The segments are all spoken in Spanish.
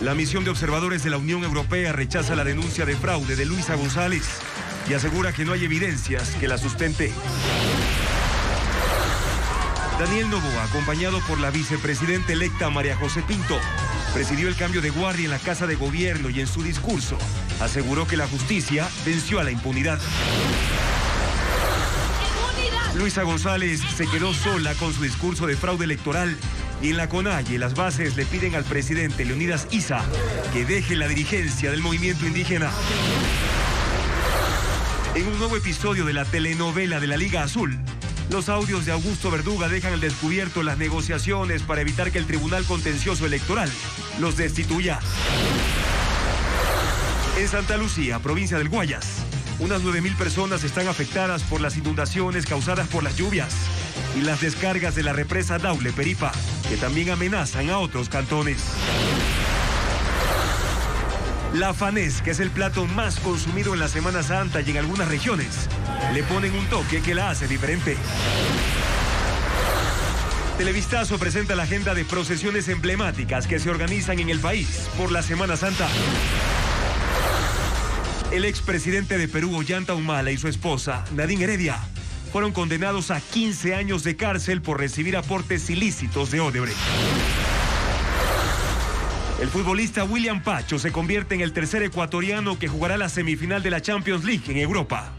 La misión de observadores de la Unión Europea rechaza la denuncia de fraude de Luisa González y asegura que no hay evidencias que la sustente. Daniel Noboa, acompañado por la vicepresidenta electa María José Pinto, presidió el cambio de guardia en la Casa de Gobierno y en su discurso aseguró que la justicia venció a la impunidad. Luisa González se quedó sola con su discurso de fraude electoral y en la CONAIE las bases le piden al presidente Leonidas Issa que deje la dirigencia del movimiento indígena. En un nuevo episodio de la telenovela de la Liga Azul, los audios de Augusto Verduga dejan al descubierto las negociaciones para evitar que el Tribunal Contencioso Electoral los destituya. En Santa Lucía, provincia del Guayas, unas 9.000 personas están afectadas por las inundaciones causadas por las lluvias y las descargas de la represa Daule Peripa, que también amenazan a otros cantones. La fanés, que es el plato más consumido en la Semana Santa y en algunas regiones, le ponen un toque que la hace diferente. Televistazo presenta la agenda de procesiones emblemáticas que se organizan en el país por la Semana Santa. El expresidente de Perú, Ollanta Humala, y su esposa, Nadine Heredia, fueron condenados a 15 años de cárcel por recibir aportes ilícitos de Odebrecht. El futbolista William Pacho se convierte en el tercer ecuatoriano que jugará la semifinal de la Champions League en Europa.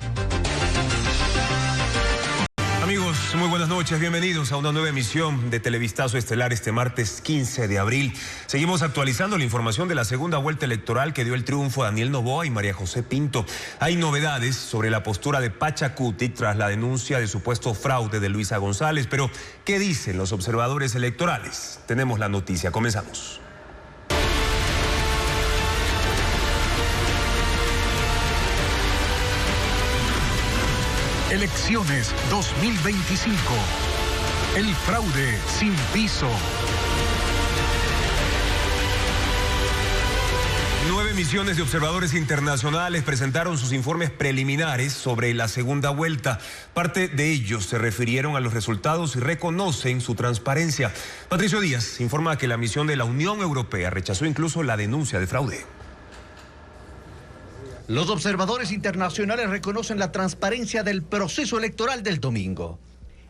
Amigos, muy buenas noches, bienvenidos a una nueva emisión de Televistazo Estelar este martes 15 de abril. Seguimos actualizando la información de la segunda vuelta electoral que dio el triunfo a Daniel Noboa y María José Pinto. Hay novedades sobre la postura de Pachacuti tras la denuncia de supuesto fraude de Luisa González, pero ¿qué dicen los observadores electorales? Tenemos la noticia, comenzamos. Elecciones 2025. El fraude sin piso. 9 misiones de observadores internacionales presentaron sus informes preliminares sobre la segunda vuelta. Parte de ellos se refirieron a los resultados y reconocen su transparencia. Patricio Díaz informa que la misión de la Unión Europea rechazó incluso la denuncia de fraude. Los observadores internacionales reconocen la transparencia del proceso electoral del domingo.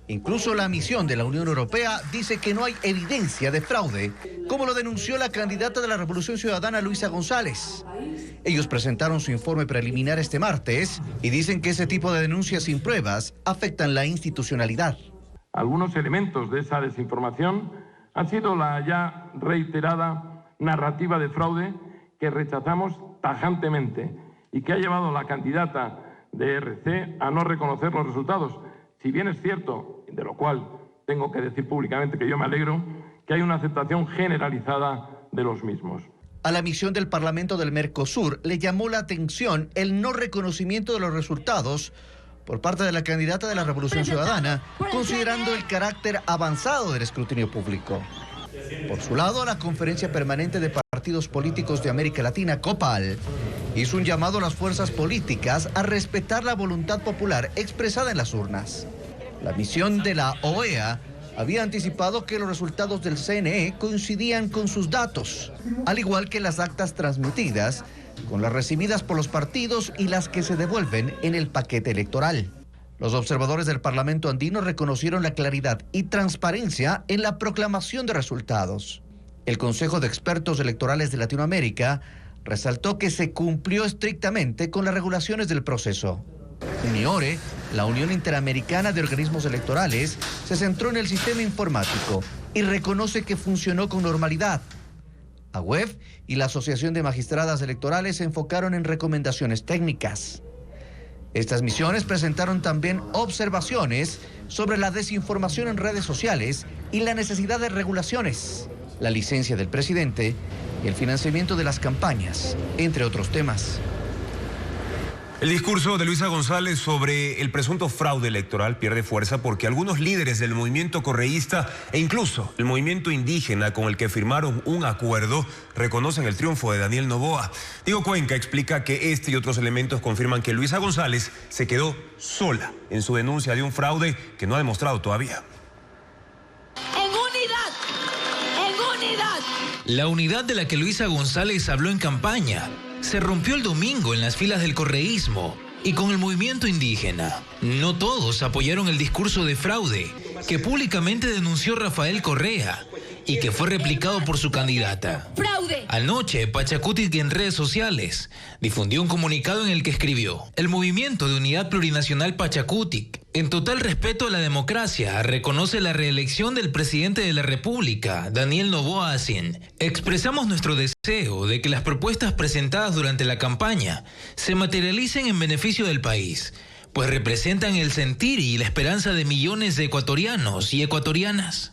Incluso la misión de la Unión Europea dice que no hay evidencia de fraude, como lo denunció la candidata de la Revolución Ciudadana, Luisa González. Ellos presentaron su informe preliminar este martes y dicen que ese tipo de denuncias sin pruebas afectan la institucionalidad. Algunos elementos de esa desinformación han sido la ya reiterada narrativa de fraude que rechazamos tajantemente y que ha llevado a la candidata de RC a no reconocer los resultados. Si bien es cierto, de lo cual tengo que decir públicamente que yo me alegro, que hay una aceptación generalizada de los mismos. A la misión del Parlamento del Mercosur le llamó la atención el no reconocimiento de los resultados por parte de la candidata de la Revolución Ciudadana, considerando el carácter avanzado del escrutinio público. Por su lado, la Conferencia Permanente de Partidos Políticos de América Latina, COPAL, hizo un llamado a las fuerzas políticas a respetar la voluntad popular expresada en las urnas. La misión de la OEA había anticipado que los resultados del CNE coincidían con sus datos, al igual que las actas transmitidas, con las recibidas por los partidos y las que se devuelven en el paquete electoral. Los observadores del Parlamento andino reconocieron la claridad y transparencia en la proclamación de resultados. El Consejo de Expertos Electorales de Latinoamérica resaltó que se cumplió estrictamente con las regulaciones del proceso. UNIORE, la Unión Interamericana de Organismos Electorales, se centró en el sistema informático y reconoce que funcionó con normalidad. AWEF y la Asociación de Magistradas Electorales se enfocaron en recomendaciones técnicas. Estas misiones presentaron también observaciones sobre la desinformación en redes sociales y la necesidad de regulaciones, la licencia del presidente y el financiamiento de las campañas, entre otros temas. El discurso de Luisa González sobre el presunto fraude electoral pierde fuerza porque algunos líderes del movimiento correísta e incluso el movimiento indígena con el que firmaron un acuerdo reconocen el triunfo de Daniel Noboa. Diego Cuenca explica que este y otros elementos confirman que Luisa González se quedó sola en su denuncia de un fraude que no ha demostrado todavía. En unidad, La unidad de la que Luisa González habló en campaña se rompió el domingo en las filas del correísmo y con el movimiento indígena. No todos apoyaron el discurso de fraude que públicamente denunció Rafael Correa y que fue replicado por su candidata. ¡Fraude! Anoche, Pachacutic en redes sociales difundió un comunicado en el que escribió: el Movimiento de Unidad Plurinacional Pachacutic, en total respeto a la democracia, reconoce la reelección del presidente de la República, Daniel Noboa Acin. Expresamos nuestro deseo de que las propuestas presentadas durante la campaña se materialicen en beneficio del país, pues representan el sentir y la esperanza de millones de ecuatorianos y ecuatorianas.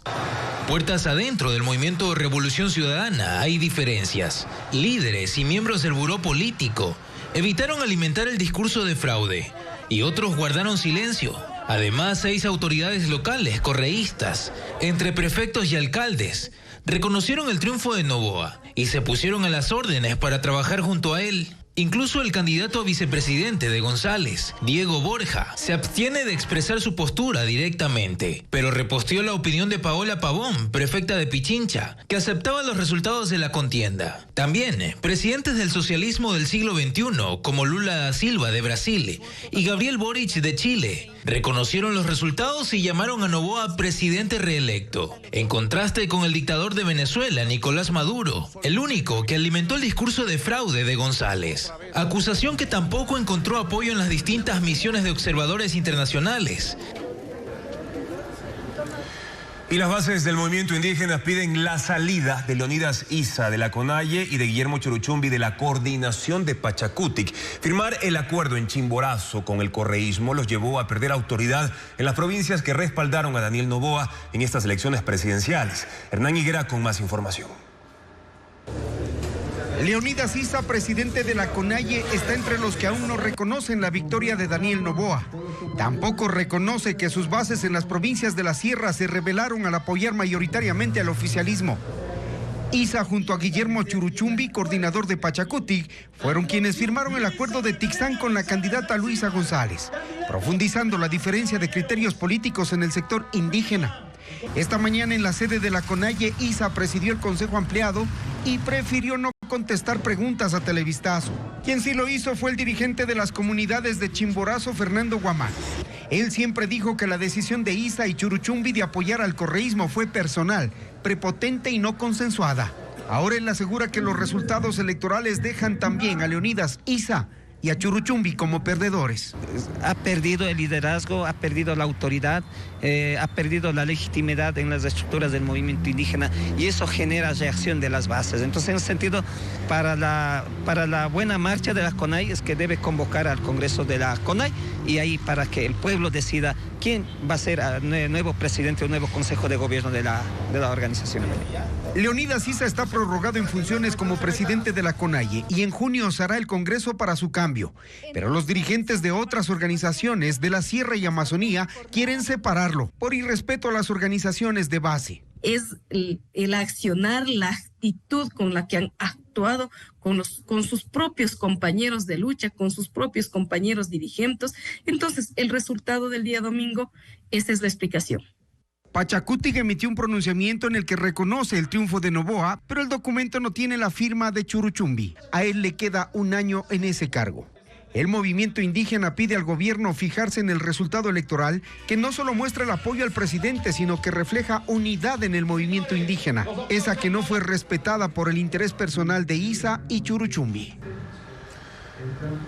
Puertas adentro del movimiento Revolución Ciudadana hay diferencias. Líderes y miembros del buró político evitaron alimentar el discurso de fraude y otros guardaron silencio. Además, 6 autoridades locales correístas, entre prefectos y alcaldes, reconocieron el triunfo de Noboa y se pusieron a las órdenes para trabajar junto a él. Incluso el candidato a vicepresidente de González, Diego Borja, se abstiene de expresar su postura directamente, pero reposteó la opinión de Paola Pavón, prefecta de Pichincha, que aceptaba los resultados de la contienda. También, presidentes del socialismo del siglo XXI, como Lula da Silva de Brasil y Gabriel Boric de Chile, reconocieron los resultados y llamaron a Noboa presidente reelecto, en contraste con el dictador de Venezuela, Nicolás Maduro, el único que alimentó el discurso de fraude de González. Acusación que tampoco encontró apoyo en las distintas misiones de observadores internacionales. Y las bases del movimiento indígena piden la salida de Leonidas Issa de la CONAIE y de Guillermo Churuchumbi de la Coordinación de Pachacutic. Firmar el acuerdo en Chimborazo con el correísmo los llevó a perder autoridad en las provincias que respaldaron a Daniel Noboa en estas elecciones presidenciales. Hernán Higuera con más información. Leonidas Issa, presidente de la CONAIE, está entre los que aún no reconocen la victoria de Daniel Noboa. Tampoco reconoce que sus bases en las provincias de la Sierra se rebelaron al apoyar mayoritariamente al oficialismo. Issa, junto a Guillermo Churuchumbi, coordinador de Pachacutic, fueron quienes firmaron el acuerdo de Tixán con la candidata Luisa González, profundizando la diferencia de criterios políticos en el sector indígena. Esta mañana en la sede de la CONAIE, Issa presidió el Consejo Ampliado y prefirió no contestar preguntas a Televistazo. Quien sí lo hizo fue el dirigente de las comunidades de Chimborazo, Fernando Guamán. Él siempre dijo que la decisión de Issa y Churuchumbi de apoyar al correísmo fue personal, prepotente y no consensuada. Ahora él asegura que los resultados electorales dejan también a Leonidas Issa y a Churuchumbi como perdedores. Ha perdido el liderazgo, ha perdido la autoridad, ha perdido la legitimidad en las estructuras del movimiento indígena y eso genera reacción de las bases. Entonces, en ese sentido, para la buena marcha de la CONAIE es que debe convocar al Congreso de la CONAIE y ahí para que el pueblo decida quién va a ser el nuevo presidente o nuevo consejo de gobierno de la organización. Leonidas Issa está prorrogado en funciones como presidente de la CONAIE y en junio se hará el Congreso para su cambio. Pero los dirigentes de otras organizaciones de la Sierra y Amazonía quieren separarlo por irrespeto a las organizaciones de base. Es el accionar, la actitud con la que han actuado con sus propios compañeros de lucha, con sus propios compañeros dirigentes. Entonces, el resultado del día domingo, esa es la explicación. Pachacutic emitió un pronunciamiento en el que reconoce el triunfo de Noboa, pero el documento no tiene la firma de Churuchumbi. A él le queda un año en ese cargo. El movimiento indígena pide al gobierno fijarse en el resultado electoral que no solo muestra el apoyo al presidente, sino que refleja unidad en el movimiento indígena, esa que no fue respetada por el interés personal de Issa y Churuchumbi.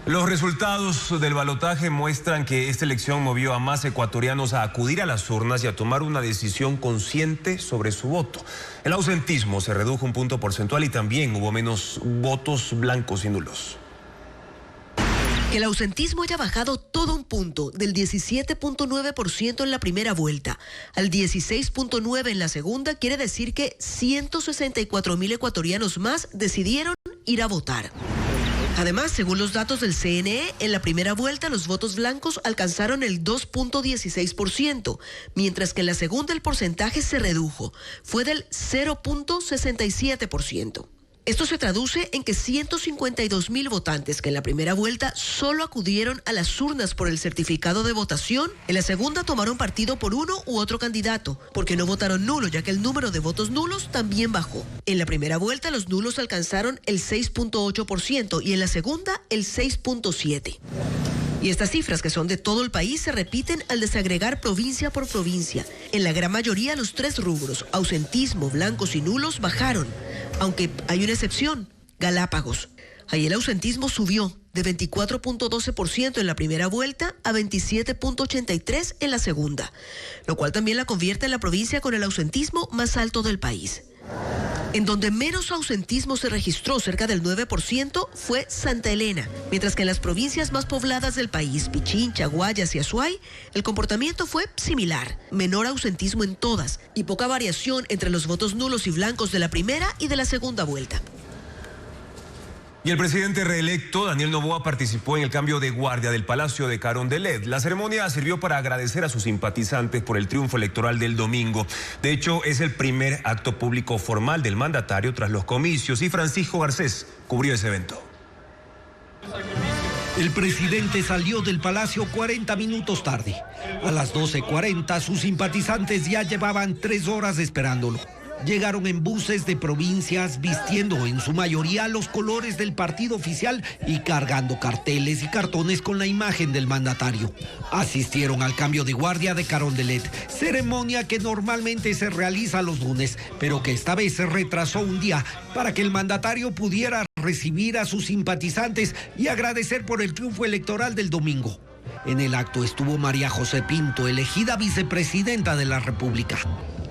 Los resultados del balotaje muestran que esta elección movió a más ecuatorianos a acudir a las urnas y a tomar una decisión consciente sobre su voto. El ausentismo se redujo un punto porcentual y también hubo menos votos blancos y nulos. Que el ausentismo haya bajado todo un punto, del 17.9% en la primera vuelta al 16.9% en la segunda, quiere decir que 164.000 ecuatorianos más decidieron ir a votar. Además, según los datos del CNE, en la primera vuelta los votos blancos alcanzaron el 2.16%, mientras que en la segunda el porcentaje se redujo, fue del 0.67%. Esto se traduce en que 152.000 votantes que en la primera vuelta solo acudieron a las urnas por el certificado de votación, en la segunda tomaron partido por uno u otro candidato, porque no votaron nulo, ya que el número de votos nulos también bajó. En la primera vuelta los nulos alcanzaron el 6.8% y en la segunda el 6.7%. Y estas cifras, que son de todo el país, se repiten al desagregar provincia por provincia. En la gran mayoría, los 3 rubros, ausentismo, blancos y nulos, bajaron. Aunque hay una excepción, Galápagos. Ahí el ausentismo subió de 24.12% en la primera vuelta a 27.83% en la segunda, lo cual también la convierte en la provincia con el ausentismo más alto del país. En donde menos ausentismo se registró, cerca del 9%, fue Santa Elena, mientras que en las provincias más pobladas del país, Pichincha, Guayas y Azuay, el comportamiento fue similar, menor ausentismo en todas y poca variación entre los votos nulos y blancos de la primera y de la segunda vuelta. Y el presidente reelecto, Daniel Noboa, participó en el cambio de guardia del Palacio de Carondelet. La ceremonia sirvió para agradecer a sus simpatizantes por el triunfo electoral del domingo. De hecho, es el primer acto público formal del mandatario tras los comicios, y Francisco Garcés cubrió ese evento. El presidente salió del Palacio 40 minutos tarde. A las 12:40, sus simpatizantes ya llevaban 3 horas esperándolo. Llegaron en buses de provincias vistiendo en su mayoría los colores del partido oficial y cargando carteles y cartones con la imagen del mandatario. Asistieron al cambio de guardia de Carondelet, ceremonia que normalmente se realiza los lunes, pero que esta vez se retrasó un día para que el mandatario pudiera recibir a sus simpatizantes y agradecer por el triunfo electoral del domingo. En el acto estuvo María José Pinto, elegida vicepresidenta de la República.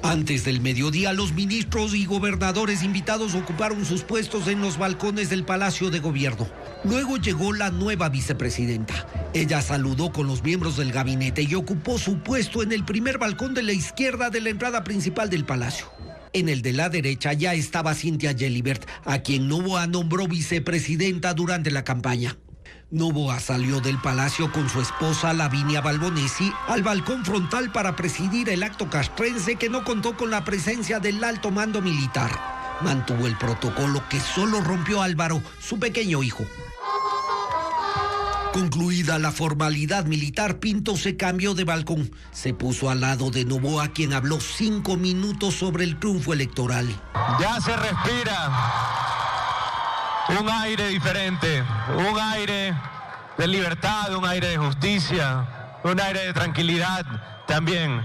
Antes del mediodía, los ministros y gobernadores invitados ocuparon sus puestos en los balcones del Palacio de Gobierno. Luego llegó la nueva vicepresidenta. Ella saludó con los miembros del gabinete y ocupó su puesto en el primer balcón de la izquierda de la entrada principal del Palacio. En el de la derecha ya estaba Cynthia Gelibert, a quien Noboa nombró vicepresidenta durante la campaña. Noboa salió del palacio con su esposa Lavinia Balbonesi al balcón frontal para presidir el acto castrense, que no contó con la presencia del alto mando militar. Mantuvo el protocolo que solo rompió Álvaro, su pequeño hijo. Concluida la formalidad militar, Pinto se cambió de balcón. Se puso al lado de Noboa, quien habló 5 minutos sobre el triunfo electoral. Ya se respira un aire diferente, un aire de libertad, un aire de justicia, un aire de tranquilidad también.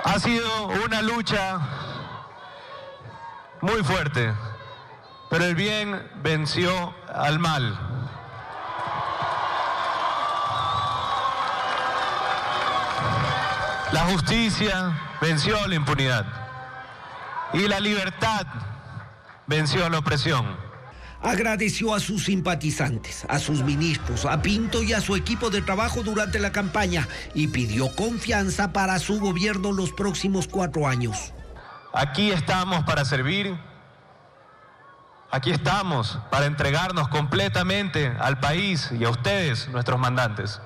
Ha sido una lucha muy fuerte, pero el bien venció al mal. La justicia venció a la impunidad y la libertad venció a la opresión. Agradeció a sus simpatizantes, a sus ministros, a Pinto y a su equipo de trabajo durante la campaña y pidió confianza para su gobierno los próximos 4 años. Aquí estamos para servir, aquí estamos para entregarnos completamente al país y a ustedes, nuestros mandantes.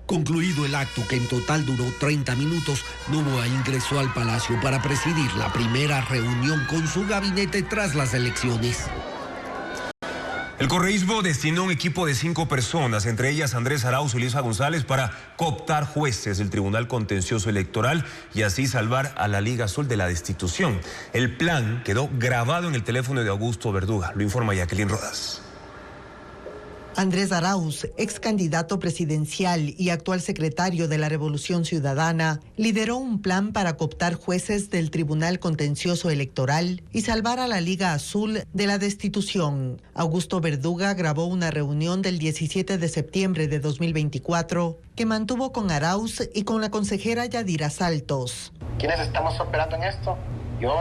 Concluido el acto, que en total duró 30 minutos, Noboa ingresó al palacio para presidir la primera reunión con su gabinete tras las elecciones. El correísmo destinó un equipo de 5 personas, entre ellas Andrés Arauz y Luisa González, para cooptar jueces del Tribunal Contencioso Electoral y así salvar a la Liga Azul de la destitución. El plan quedó grabado en el teléfono de Augusto Verduga, lo informa Jacqueline Rodas. Andrés Arauz, ex candidato presidencial y actual secretario de la Revolución Ciudadana, lideró un plan para cooptar jueces del Tribunal Contencioso Electoral y salvar a la Liga Azul de la destitución. Augusto Verduga grabó una reunión del 17 de septiembre de 2024 que mantuvo con Arauz y con la consejera Yadira Saltos. ¿Quiénes estamos operando en esto? Yo,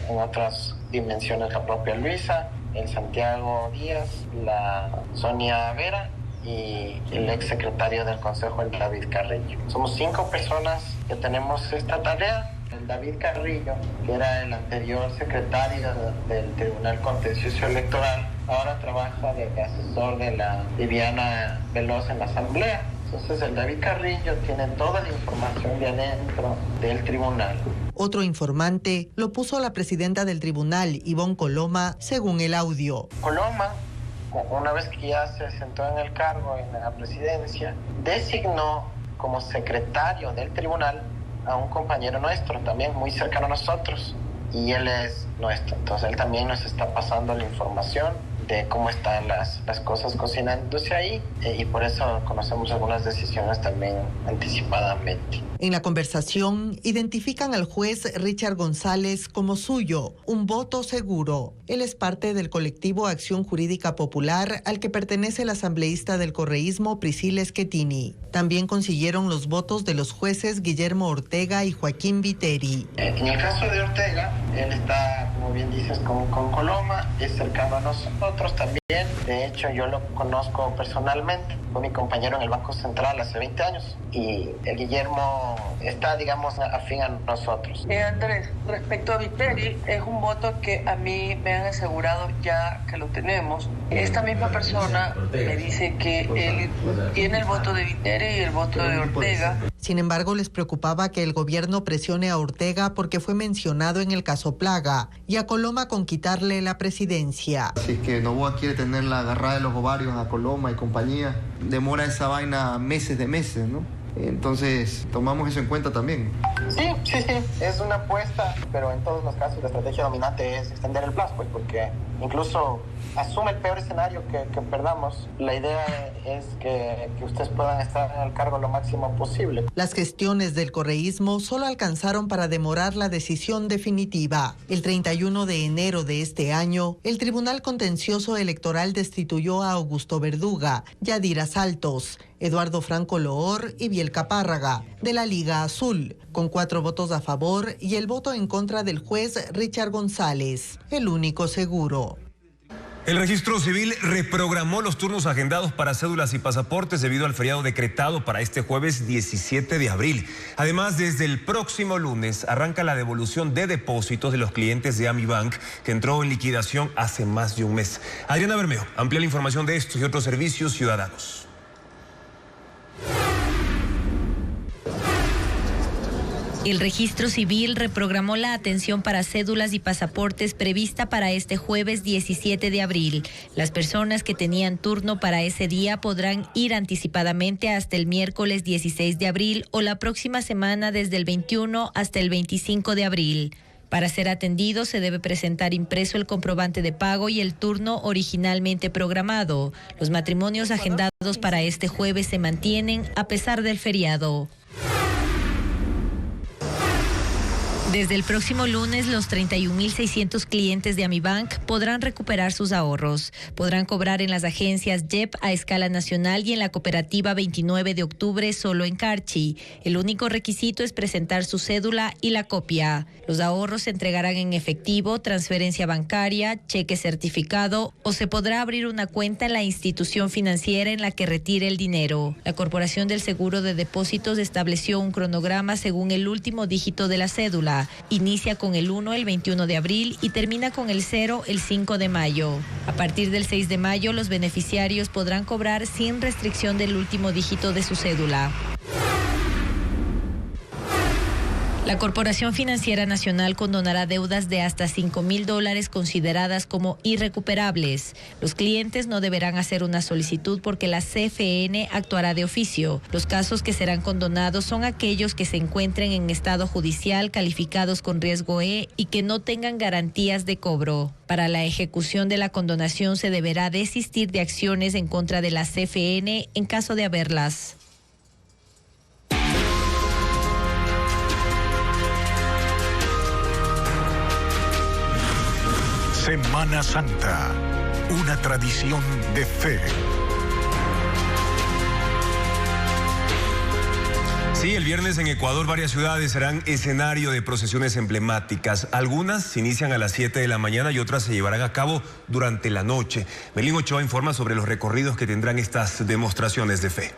en otras dimensiones la propia Luisa, el Santiago Díaz, la Sonia Vera y el ex secretario del Consejo, el David Carrillo. Somos 5 personas que tenemos esta tarea. El David Carrillo, que era el anterior secretario del Tribunal Contencioso Electoral, ahora trabaja de asesor de la Viviana Veloz en la Asamblea. Entonces el David Carrillo tiene toda la información de adentro del tribunal. Otro informante lo puso a la presidenta del tribunal, Ivonne Coloma, según el audio. Coloma, una vez que ya se sentó en el cargo en la presidencia, designó como secretario del tribunal a un compañero nuestro, también muy cercano a nosotros, y él es nuestro. Entonces él también nos está pasando la información de cómo están las cosas cocinándose ahí, y por eso conocemos algunas decisiones también anticipadamente. En la conversación, identifican al juez Richard González como suyo, un voto seguro. Él es parte del colectivo Acción Jurídica Popular al que pertenece la asambleísta del correísmo Priscila Schettini. También consiguieron los votos de los jueces Guillermo Ortega y Joaquín Viteri. En el caso de Ortega, él está, como bien dices, con Coloma, es cercano a nosotros también. De hecho, yo lo conozco personalmente, fue mi compañero en el Banco Central hace 20 años, y el Guillermo está, digamos, afín a nosotros. Andrés, respecto a Viteri, es un voto que a mí me han asegurado ya que lo tenemos. Esta misma persona me dice que él tiene el voto de Viteri y el voto de Ortega. Sin embargo, les preocupaba que el gobierno presione a Ortega porque fue mencionado en el caso Plaga, y a Coloma con quitarle la presidencia. Si es que Noboa quiere tener la agarrada de los ovarios a Coloma y compañía, demora esa vaina meses, ¿no? Entonces, tomamos eso en cuenta también. Sí, es una apuesta, pero en todos los casos la estrategia dominante es extender el plazo, pues, porque incluso asume el peor escenario que perdamos. La idea es que ustedes puedan estar en el cargo lo máximo posible. Las gestiones del correísmo solo alcanzaron para demorar la decisión definitiva. El 31 de enero de este año, el Tribunal Contencioso Electoral destituyó a Augusto Verduga, Yadira Saltos, Eduardo Franco Loor y Biel Capárraga, de la Liga Azul, con 4 votos a favor y el voto en contra del juez Richard González, el único seguro. El registro civil reprogramó los turnos agendados para cédulas y pasaportes debido al feriado decretado para este jueves 17 de abril. Además, desde el próximo lunes arranca la devolución de depósitos de los clientes de AmiBank, que entró en liquidación hace más de un mes. Adriana Bermeo amplía la información de estos y otros servicios ciudadanos. El registro civil reprogramó la atención para cédulas y pasaportes prevista para este jueves 17 de abril. Las personas que tenían turno para ese día podrán ir anticipadamente hasta el miércoles 16 de abril o la próxima semana desde el 21 hasta el 25 de abril. Para ser atendido se debe presentar impreso el comprobante de pago y el turno originalmente programado. Los matrimonios agendados para este jueves se mantienen a pesar del feriado. Desde el próximo lunes, los 31.600 clientes de AmiBank podrán recuperar sus ahorros. Podrán cobrar en las agencias JEP a escala nacional y en la cooperativa 29 de octubre solo en Carchi. El único requisito es presentar su cédula y la copia. Los ahorros se entregarán en efectivo, transferencia bancaria, cheque certificado o se podrá abrir una cuenta en la institución financiera en la que retire el dinero. La Corporación del Seguro de Depósitos estableció un cronograma según el último dígito de la cédula. Inicia con el 1 el 21 de abril y termina con el 0 el 5 de mayo. A partir del 6 de mayo, los beneficiarios podrán cobrar sin restricción del último dígito de su cédula. La Corporación Financiera Nacional condonará deudas de hasta $5,000 consideradas como irrecuperables. Los clientes no deberán hacer una solicitud porque la CFN actuará de oficio. Los casos que serán condonados son aquellos que se encuentren en estado judicial, calificados con riesgo E y que no tengan garantías de cobro. Para la ejecución de la condonación se deberá desistir de acciones en contra de la CFN en caso de haberlas. Semana Santa, una tradición de fe. Sí, el viernes en Ecuador varias ciudades serán escenario de procesiones emblemáticas. Algunas se inician a las 7 de la mañana y otras se llevarán a cabo durante la noche. Melín Ochoa informa sobre los recorridos que tendrán estas demostraciones de fe.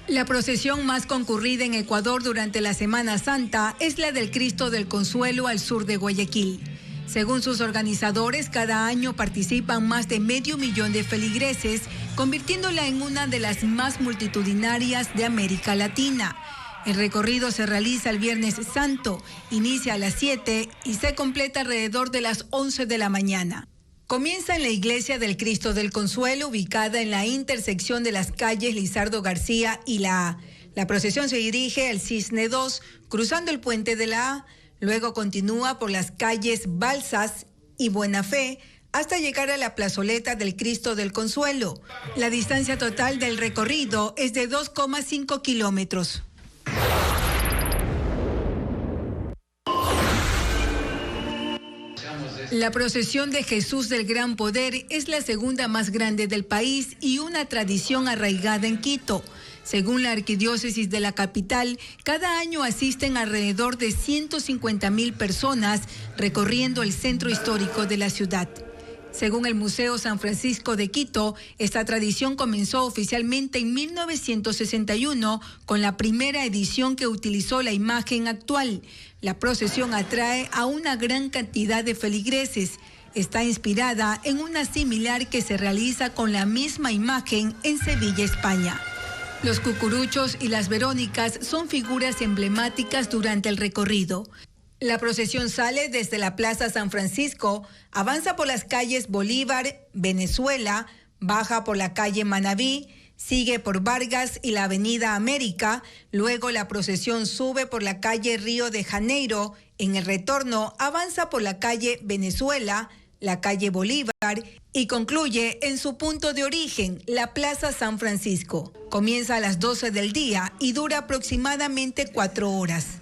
La procesión más concurrida en Ecuador durante la Semana Santa es la del Cristo del Consuelo al sur de Guayaquil. Según sus organizadores, cada año participan más de 500,000 de feligreses, convirtiéndola en una de las más multitudinarias de América Latina. El recorrido se realiza el Viernes Santo, inicia a las 7 y se completa alrededor de las 11 de la mañana. Comienza en la Iglesia del Cristo del Consuelo, ubicada en la intersección de las calles Lizardo García y la A. La procesión se dirige al Cisne 2, cruzando el puente de la A. Luego continúa por las calles Balsas y Buena Fe hasta llegar a la plazoleta del Cristo del Consuelo. La distancia total del recorrido es de 2,5 kilómetros. La procesión de Jesús del Gran Poder es la segunda más grande del país y una tradición arraigada en Quito. Según la arquidiócesis de la capital, cada año asisten alrededor de 150,000 personas recorriendo el centro histórico de la ciudad. Según el Museo San Francisco de Quito, esta tradición comenzó oficialmente en 1961 con la primera edición que utilizó la imagen actual. La procesión atrae a una gran cantidad de feligreses. Está inspirada en una similar que se realiza con la misma imagen en Sevilla, España. Los cucuruchos y las verónicas son figuras emblemáticas durante el recorrido. La procesión sale desde la Plaza San Francisco, avanza por las calles Bolívar, Venezuela, baja por la calle Manabí, sigue por Vargas y la Avenida América, luego la procesión sube por la calle Río de Janeiro, en el retorno avanza por la calle Venezuela, la calle Bolívar y concluye en su punto de origen, la Plaza San Francisco. Comienza a las 12 del día y dura aproximadamente 4 horas.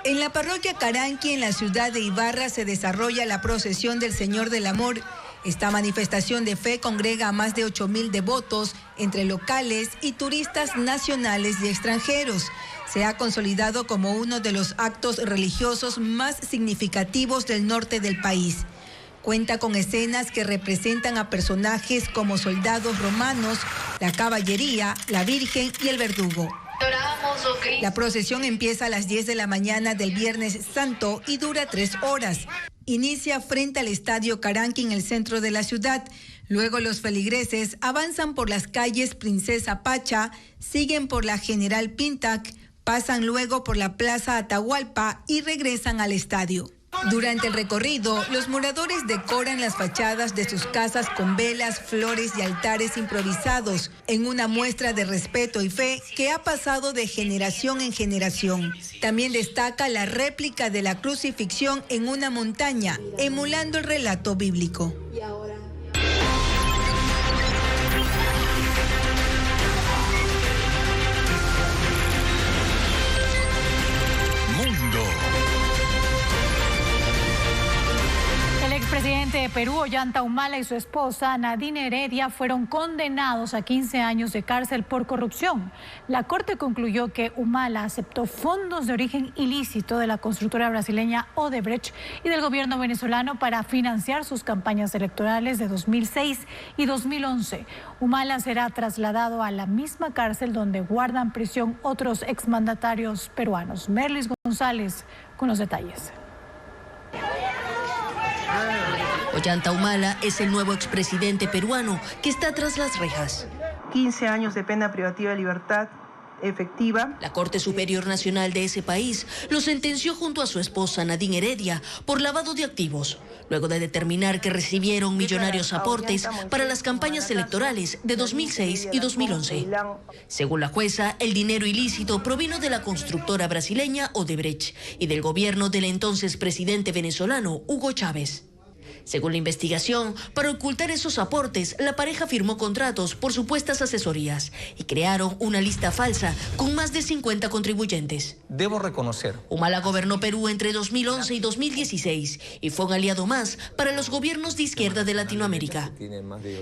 En la parroquia Caranqui, en la ciudad de Ibarra, se desarrolla la procesión del Señor del Amor. Esta manifestación de fe congrega a más de 8,000 devotos, entre locales y turistas nacionales y extranjeros. Se ha consolidado como uno de los actos religiosos más significativos del norte del país. Cuenta con escenas que representan a personajes como soldados romanos, la caballería, la Virgen y el verdugo. La procesión empieza a las 10 de la mañana del Viernes Santo y dura 3 horas. Inicia frente al Estadio Caranqui en el centro de la ciudad. Luego los feligreses avanzan por las calles Princesa Pacha, siguen por la General Pintac, pasan luego por la Plaza Atahualpa y regresan al estadio. Durante el recorrido, los moradores decoran las fachadas de sus casas con velas, flores y altares improvisados, en una muestra de respeto y fe que ha pasado de generación en generación. También destaca la réplica de la crucifixión en una montaña, emulando el relato bíblico. El presidente de Perú, Ollanta Humala, y su esposa Nadine Heredia fueron condenados a 15 años de cárcel por corrupción. La Corte concluyó que Humala aceptó fondos de origen ilícito de la constructora brasileña Odebrecht y del gobierno venezolano para financiar sus campañas electorales de 2006 y 2011. Humala será trasladado a la misma cárcel donde guardan prisión otros exmandatarios peruanos. Merlis González con los detalles. Ollanta Humala es el nuevo expresidente peruano que está tras las rejas. 15 años de pena privativa de libertad efectiva. La Corte Superior Nacional de ese país lo sentenció junto a su esposa Nadine Heredia por lavado de activos, luego de determinar que recibieron millonarios aportes para las campañas electorales de 2006 y 2011. Según la jueza, el dinero ilícito provino de la constructora brasileña Odebrecht y del gobierno del entonces presidente venezolano Hugo Chávez. Según la investigación, para ocultar esos aportes, la pareja firmó contratos por supuestas asesorías y crearon una lista falsa con más de 50 contribuyentes. Debo reconocer. Humala gobernó Perú entre 2011 y 2016 y fue un aliado más para los gobiernos de izquierda de Latinoamérica.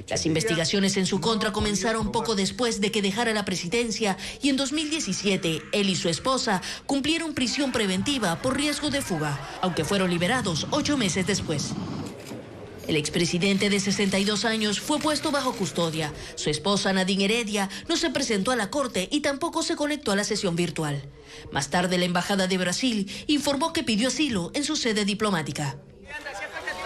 Las investigaciones en su contra comenzaron poco después de que dejara la presidencia y en 2017 él y su esposa cumplieron prisión preventiva por riesgo de fuga, aunque fueron liberados 8 meses después. El expresidente de 62 años fue puesto bajo custodia. Su esposa Nadine Heredia no se presentó a la corte y tampoco se conectó a la sesión virtual. Más tarde, la Embajada de Brasil informó que pidió asilo en su sede diplomática.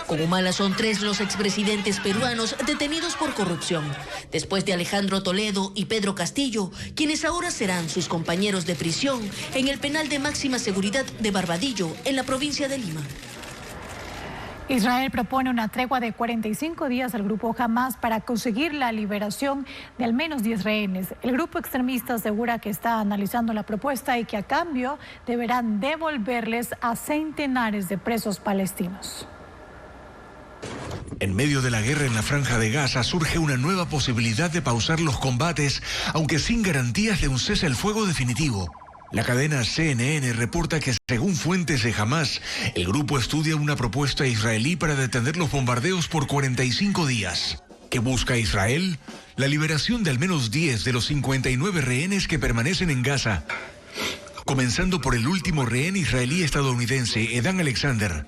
Con Humala son 3 los expresidentes peruanos detenidos por corrupción, después de Alejandro Toledo y Pedro Castillo, quienes ahora serán sus compañeros de prisión en el penal de máxima seguridad de Barbadillo, en la provincia de Lima. Israel propone una tregua de 45 días al grupo Hamas para conseguir la liberación de al menos 10 rehenes. El grupo extremista asegura que está analizando la propuesta y que a cambio deberán devolverles a centenares de presos palestinos. En medio de la guerra en la Franja de Gaza surge una nueva posibilidad de pausar los combates, aunque sin garantías de un cese al fuego definitivo. La cadena CNN reporta que, según fuentes de Hamas, el grupo estudia una propuesta israelí para detener los bombardeos por 45 días. ¿Qué busca Israel? La liberación de al menos 10 de los 59 rehenes que permanecen en Gaza, comenzando por el último rehén israelí estadounidense, Edan Alexander.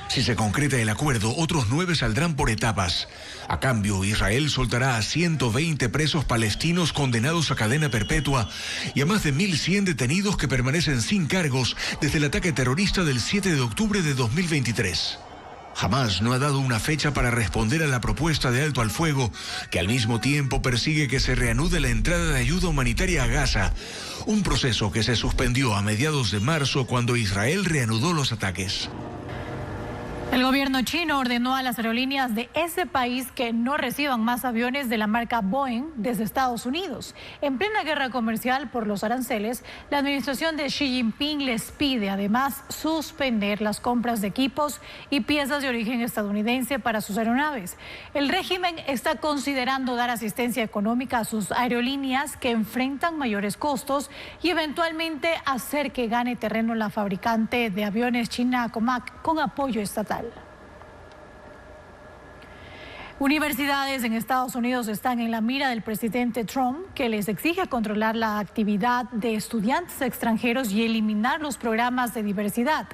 Si se concreta el acuerdo, otros 9 saldrán por etapas. A cambio, Israel soltará a 120 presos palestinos condenados a cadena perpetua y a más de 1.100 detenidos que permanecen sin cargos desde el ataque terrorista del 7 de octubre de 2023. Hamas no ha dado una fecha para responder a la propuesta de alto al fuego, que al mismo tiempo persigue que se reanude la entrada de ayuda humanitaria a Gaza, un proceso que se suspendió a mediados de marzo cuando Israel reanudó los ataques. El gobierno chino ordenó a las aerolíneas de ese país que no reciban más aviones de la marca Boeing desde Estados Unidos. En plena guerra comercial por los aranceles, la administración de Xi Jinping les pide además suspender las compras de equipos y piezas de origen estadounidense para sus aeronaves. El régimen está considerando dar asistencia económica a sus aerolíneas que enfrentan mayores costos y eventualmente hacer que gane terreno la fabricante de aviones china Comac con apoyo estatal. Universidades en Estados Unidos están en la mira del presidente Trump, que les exige controlar la actividad de estudiantes extranjeros y eliminar los programas de diversidad.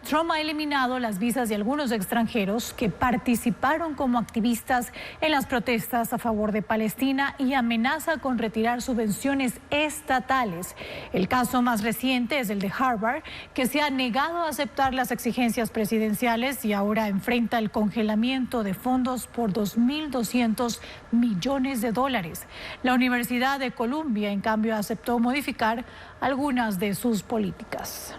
Trump ha eliminado las visas de algunos extranjeros que participaron como activistas en las protestas a favor de Palestina y amenaza con retirar subvenciones estatales. El caso más reciente es el de Harvard, que se ha negado a aceptar las exigencias presidenciales y ahora enfrenta el congelamiento de fondos por $2.200 millones. La Universidad de Columbia, en cambio, aceptó modificar algunas de sus políticas.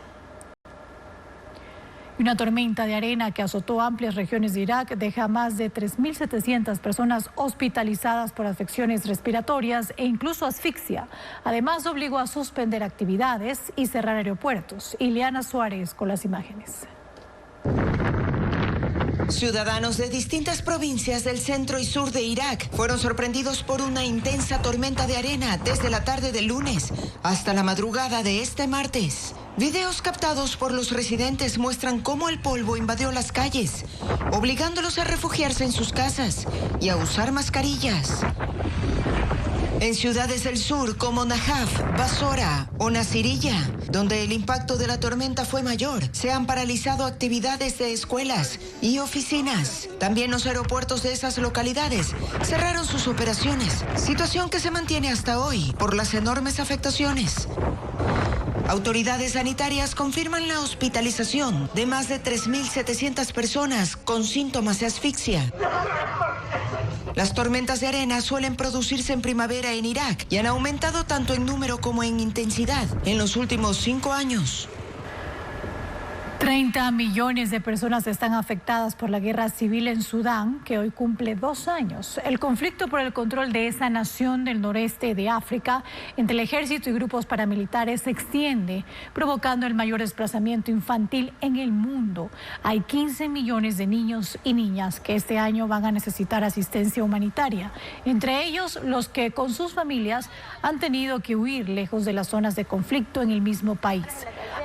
Una tormenta de arena que azotó amplias regiones de Irak deja más de 3.700 personas hospitalizadas por afecciones respiratorias e incluso asfixia. Además, obligó a suspender actividades y cerrar aeropuertos. Ileana Suárez con las imágenes. Ciudadanos de distintas provincias del centro y sur de Irak fueron sorprendidos por una intensa tormenta de arena desde la tarde del lunes hasta la madrugada de este martes. Videos captados por los residentes muestran cómo el polvo invadió las calles, obligándolos a refugiarse en sus casas y a usar mascarillas. En ciudades del sur como Najaf, Basora o Nasiriyah, donde el impacto de la tormenta fue mayor, se han paralizado actividades de escuelas y oficinas. También los aeropuertos de esas localidades cerraron sus operaciones, situación que se mantiene hasta hoy por las enormes afectaciones. Autoridades sanitarias confirman la hospitalización de más de 3.700 personas con síntomas de asfixia. Las tormentas de arena suelen producirse en primavera en Irak y han aumentado tanto en número como en intensidad en los últimos 5 años. 30 millones de personas están afectadas por la guerra civil en Sudán, que hoy cumple 2 años. El conflicto por el control de esa nación del noreste de África entre el ejército y grupos paramilitares se extiende, provocando el mayor desplazamiento infantil en el mundo. Hay 15 millones de niños y niñas que este año van a necesitar asistencia humanitaria, entre ellos los que con sus familias han tenido que huir lejos de las zonas de conflicto en el mismo país.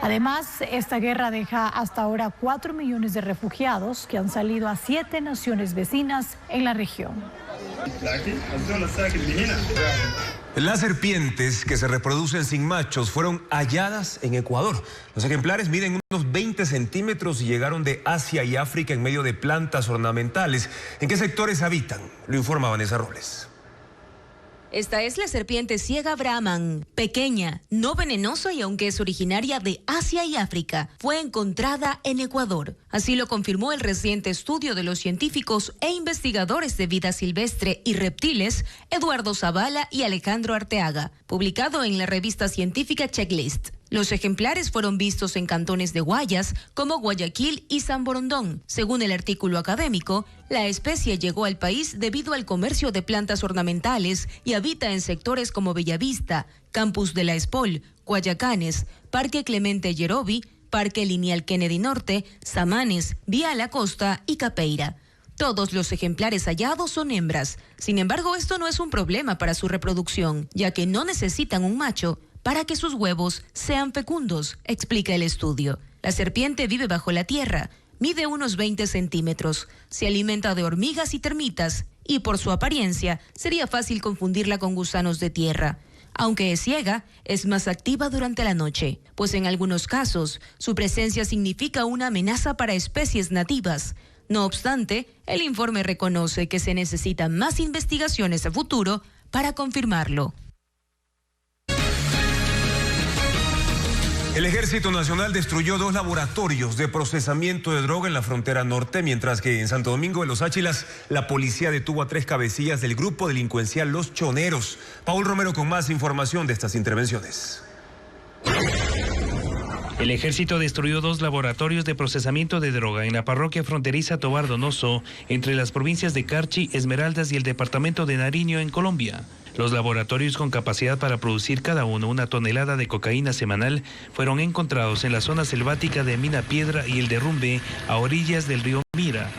Además, esta guerra deja hasta ahora 4 millones de refugiados que han salido a 7 naciones vecinas en la región. Las serpientes que se reproducen sin machos fueron halladas en Ecuador. Los ejemplares miden unos 20 centímetros y llegaron de Asia y África en medio de plantas ornamentales. ¿En qué sectores habitan? Lo informa Vanessa Robles. Esta es la serpiente ciega Brahman, pequeña, no venenosa y aunque es originaria de Asia y África, fue encontrada en Ecuador. Así lo confirmó el reciente estudio de los científicos e investigadores de vida silvestre y reptiles, Eduardo Zavala y Alejandro Arteaga, publicado en la revista científica Checklist. Los ejemplares fueron vistos en cantones de Guayas, como Guayaquil y San Borondón. Según el artículo académico, la especie llegó al país debido al comercio de plantas ornamentales y habita en sectores como Bellavista, Campus de la Espol, Guayacanes, Parque Clemente Yerobi, Parque Lineal Kennedy Norte, Samanes, Vía La Costa y Capeira. Todos los ejemplares hallados son hembras. Sin embargo, esto no es un problema para su reproducción, ya que no necesitan un macho para que sus huevos sean fecundos, explica el estudio. La serpiente vive bajo la tierra, mide unos 20 centímetros, se alimenta de hormigas y termitas y por su apariencia sería fácil confundirla con gusanos de tierra. Aunque es ciega, es más activa durante la noche, pues en algunos casos su presencia significa una amenaza para especies nativas. No obstante, el informe reconoce que se necesitan más investigaciones a futuro para confirmarlo. El Ejército Nacional destruyó 2 laboratorios de procesamiento de droga en la frontera norte, mientras que en Santo Domingo de los Áchilas la policía detuvo a 3 cabecillas del grupo delincuencial Los Choneros. Paul Romero con más información de estas intervenciones. El ejército destruyó 2 laboratorios de procesamiento de droga en la parroquia fronteriza Tobar Donoso, entre las provincias de Carchi, Esmeraldas y el departamento de Nariño en Colombia. Los laboratorios con capacidad para producir cada uno 1 tonelada de cocaína semanal fueron encontrados en la zona selvática de Mina Piedra y el Derrumbe, a orillas del río Mira.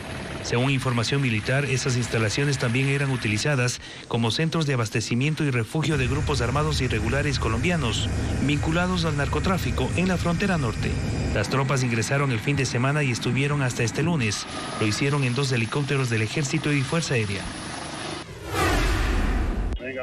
Según información militar, esas instalaciones también eran utilizadas como centros de abastecimiento y refugio de grupos armados irregulares colombianos vinculados al narcotráfico en la frontera norte. Las tropas ingresaron el fin de semana y estuvieron hasta este lunes. Lo hicieron en 2 helicópteros del Ejército y Fuerza Aérea.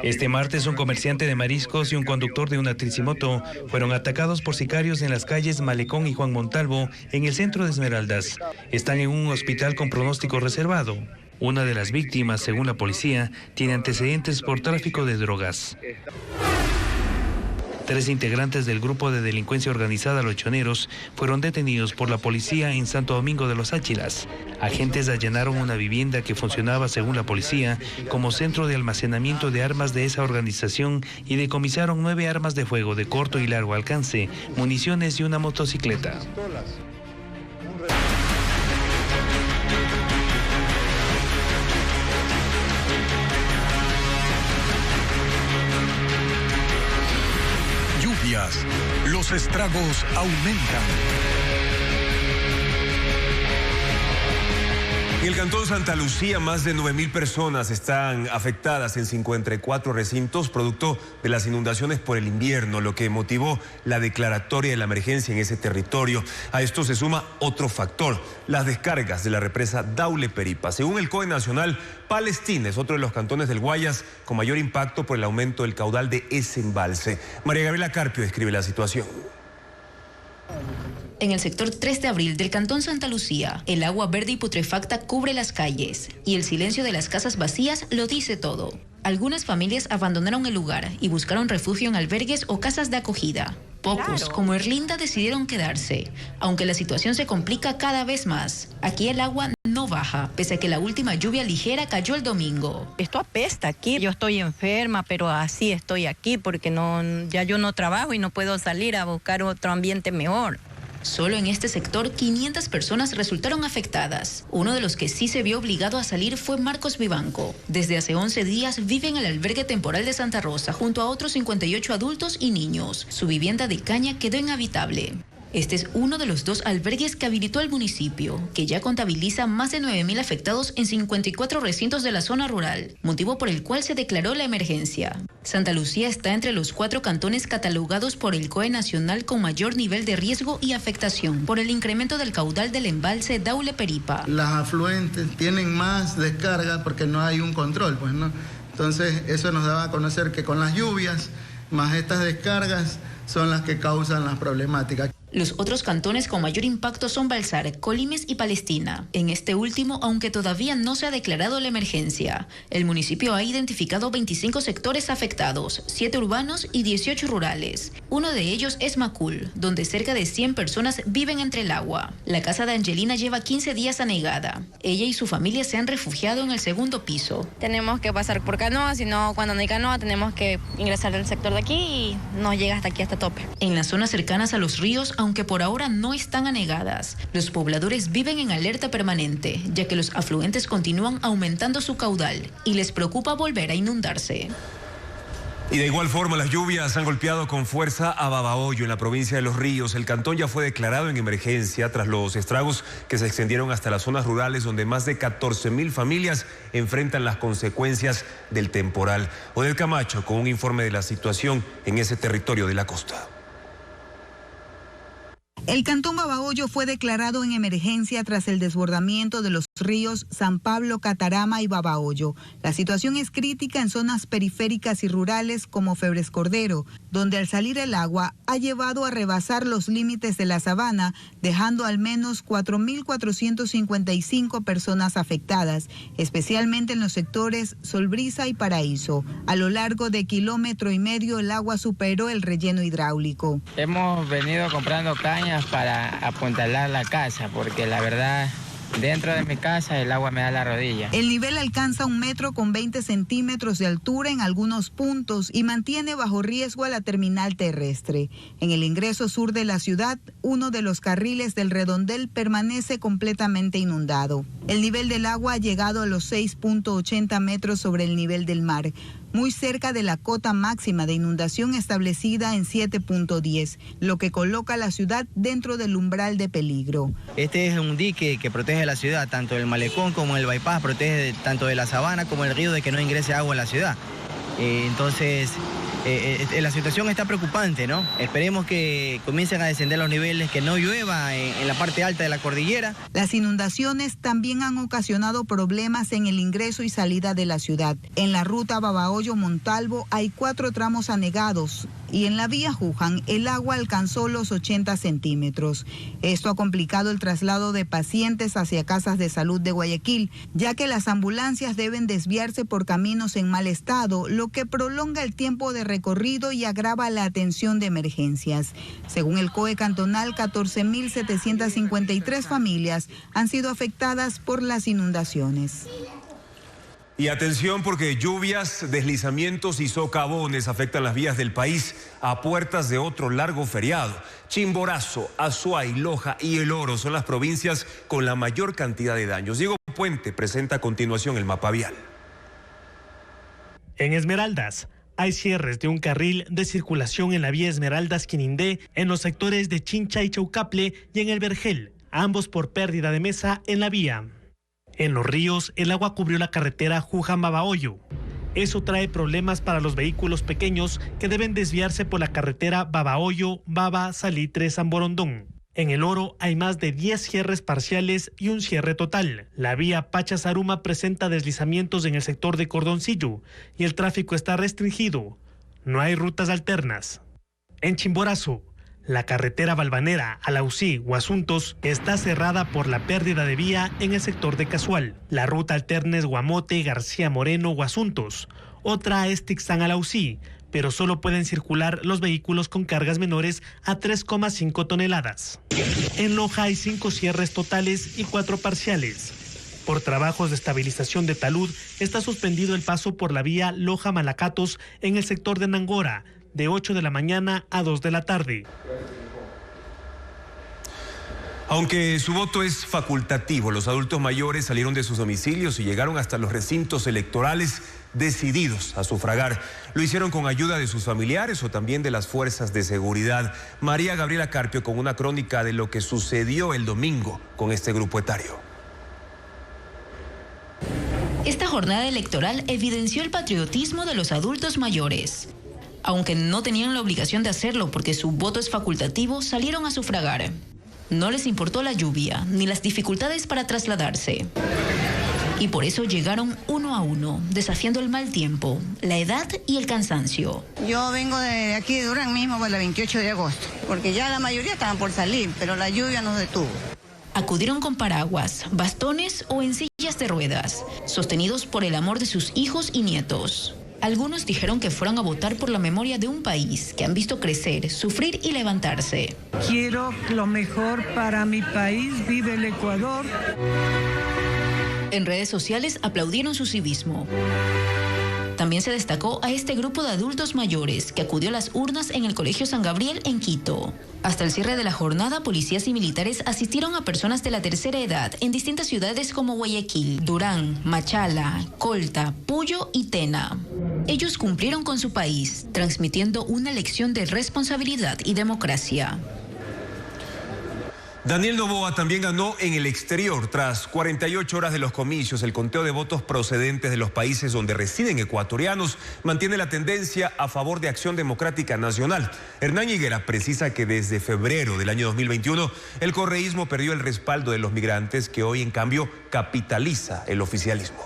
Este martes, un comerciante de mariscos y un conductor de una tricimoto fueron atacados por sicarios en las calles Malecón y Juan Montalvo, en el centro de Esmeraldas. Están en un hospital con pronóstico reservado. Una de las víctimas, según la policía, tiene antecedentes por tráfico de drogas. 3 integrantes del grupo de delincuencia organizada Los Choneros fueron detenidos por la policía en Santo Domingo de los Áchilas. Agentes allanaron una vivienda que funcionaba, según la policía, como centro de almacenamiento de armas de esa organización y decomisaron 9 armas de fuego de corto y largo alcance, municiones y una motocicleta. Los estragos aumentan. En el Cantón Santa Lucía, más de 9.000 personas están afectadas en 54 recintos, producto de las inundaciones por el invierno, lo que motivó la declaratoria de la emergencia en ese territorio. A esto se suma otro factor, las descargas de la represa Daule-Peripa. Según el COE Nacional, Palestina es otro de los cantones del Guayas con mayor impacto por el aumento del caudal de ese embalse. María Gabriela Carpio describe la situación. En el sector 3 de abril del Cantón Santa Lucía, el agua verde y putrefacta cubre las calles y el silencio de las casas vacías lo dice todo. Algunas familias abandonaron el lugar y buscaron refugio en albergues o casas de acogida. Pocos, como Erlinda, decidieron quedarse, aunque la situación se complica cada vez más. Aquí el agua no baja, pese a que la última lluvia ligera cayó el domingo. Esto apesta aquí. Yo estoy enferma, pero así estoy aquí porque ya yo no trabajo y no puedo salir a buscar otro ambiente mejor. Solo en este sector 500 personas resultaron afectadas. Uno de los que sí se vio obligado a salir fue Marcos Vivanco. Desde hace 11 días vive en el albergue temporal de Santa Rosa junto a otros 58 adultos y niños. Su vivienda de caña quedó inhabitable. Este es uno de los 2 albergues que habilitó el municipio, que ya contabiliza más de 9.000 afectados en 54 recintos de la zona rural, motivo por el cual se declaró la emergencia. Santa Lucía está entre los 4 cantones catalogados por el COE Nacional con mayor nivel de riesgo y afectación por el incremento del caudal del embalse Daule-Peripa. Las afluentes tienen más descarga porque no hay un control, pues, ¿no? Entonces eso nos daba a conocer que con las lluvias más estas descargas son las que causan las problemáticas. Los otros cantones con mayor impacto son Balsar, Colimes y Palestina. En este último, aunque todavía no se ha declarado la emergencia, el municipio ha identificado 25 sectores afectados, 7 urbanos y 18 rurales. Uno de ellos es Macul, donde cerca de 100 personas viven entre el agua. La casa de Angelina lleva 15 días anegada. Ella y su familia se han refugiado en el segundo piso. Tenemos que pasar por canoa, si no, cuando no hay canoa tenemos que ingresar al sector de aquí y nos llega hasta aquí, hasta tope. En las zonas cercanas a los ríos, aunque por ahora no están anegadas, los pobladores viven en alerta permanente, ya que los afluentes continúan aumentando su caudal y les preocupa volver a inundarse. Y de igual forma, las lluvias han golpeado con fuerza a Babahoyo, en la provincia de Los Ríos. El cantón ya fue declarado en emergencia tras los estragos que se extendieron hasta las zonas rurales, donde más de 14.000 familias enfrentan las consecuencias del temporal. Odel Camacho con un informe de la situación en ese territorio de la costa. El cantón Babahoyo fue declarado en emergencia tras el desbordamiento de los ríos San Pablo, Catarama y Babahoyo. La situación es crítica en zonas periféricas y rurales como Febres Cordero, donde al salir el agua ha llevado a rebasar los límites de la sabana, dejando al menos 4.455 personas afectadas, especialmente en los sectores Solbrisa y Paraíso. A lo largo de 1,5 kilómetros el agua superó el relleno hidráulico. Hemos venido comprando cañas para apuntalar la casa, porque la verdad, dentro de mi casa el agua me da la rodilla. El nivel alcanza 1,20 m de altura en algunos puntos y mantiene bajo riesgo a la terminal terrestre. En el ingreso sur de la ciudad, uno de los carriles del redondel permanece completamente inundado. El nivel del agua ha llegado a los 6,80 metros sobre el nivel del mar, muy cerca de la cota máxima de inundación establecida en 7,10, lo que coloca a la ciudad dentro del umbral de peligro. Este es un dique que protege la ciudad, tanto el malecón como el bypass, protege tanto de la sabana como el río de que no ingrese agua a la ciudad. Entonces, la situación está preocupante, ¿no? Esperemos que comiencen a descender los niveles, que no llueva en la parte alta de la cordillera. Las inundaciones también han ocasionado problemas en el ingreso y salida de la ciudad. En la ruta Babahoyo-Montalvo hay 4 tramos anegados y en la vía Juján el agua alcanzó los 80 centímetros. Esto ha complicado el traslado de pacientes hacia casas de salud de Guayaquil, ya que las ambulancias deben desviarse por caminos en mal estado, lo que prolonga el tiempo de recorrido y agrava la atención de emergencias. Según el COE cantonal, 14.753 familias han sido afectadas por las inundaciones. Y atención, porque lluvias, deslizamientos y socavones afectan las vías del país a puertas de otro largo feriado. Chimborazo, Azuay, Loja y El Oro son las provincias con la mayor cantidad de daños. Diego Puente presenta a continuación el mapa vial. En Esmeraldas hay cierres de un carril de circulación en la vía Esmeraldas-Quinindé, en los sectores de Chincha y Chaucaple y en el Vergel, ambos por pérdida de mesa en la vía. En Los Ríos, el agua cubrió la carretera Juján-Babahoyo. Eso trae problemas para los vehículos pequeños que deben desviarse por la carretera Babahoyo-Baba-Salitre-San Borondón. En El Oro hay más de 10 cierres parciales y un cierre total. La vía Pacha-Zaruma presenta deslizamientos en el sector de Cordoncillo y el tráfico está restringido. No hay rutas alternas. En Chimborazo, la carretera Balvanera, Alausí, Guasuntos está cerrada por la pérdida de vía en el sector de Casual. La ruta alterna es Guamote, García Moreno, Guasuntos. Otra es Tixán, Alausí, pero solo pueden circular los vehículos con cargas menores a 3,5 toneladas. En Loja hay 5 cierres totales y 4 parciales. Por trabajos de estabilización de talud, está suspendido el paso por la vía Loja-Malacatos en el sector de Nangora, de 8 de la mañana a 2 de la tarde. Aunque su voto es facultativo, los adultos mayores salieron de sus domicilios y llegaron hasta los recintos electorales decididos a sufragar. Lo hicieron con ayuda de sus familiares o también de las fuerzas de seguridad. María Gabriela Carpio con una crónica de lo que sucedió el domingo con este grupo etario. Esta jornada electoral evidenció el patriotismo de los adultos mayores. Aunque no tenían la obligación de hacerlo porque su voto es facultativo, salieron a sufragar. No les importó la lluvia ni las dificultades para trasladarse. Y por eso llegaron uno a uno, desafiando el mal tiempo, la edad y el cansancio. Yo vengo de aquí de Durán mismo para el 28 de agosto, porque ya la mayoría estaban por salir, pero la lluvia nos detuvo. Acudieron con paraguas, bastones o en sillas de ruedas, sostenidos por el amor de sus hijos y nietos. Algunos dijeron que fueron a votar por la memoria de un país que han visto crecer, sufrir y levantarse. Quiero lo mejor para mi país, vive el Ecuador. En redes sociales aplaudieron su civismo. También se destacó a este grupo de adultos mayores que acudió a las urnas en el Colegio San Gabriel en Quito. Hasta el cierre de la jornada, policías y militares asistieron a personas de la tercera edad en distintas ciudades como Guayaquil, Durán, Machala, Colta, Puyo y Tena. Ellos cumplieron con su país, transmitiendo una lección de responsabilidad y democracia. Daniel Noboa también ganó en el exterior. Tras 48 horas de los comicios, el conteo de votos procedentes de los países donde residen ecuatorianos mantiene la tendencia a favor de Acción Democrática Nacional. Hernán Higuera precisa que desde febrero del año 2021 el correísmo perdió el respaldo de los migrantes, que hoy en cambio capitaliza el oficialismo.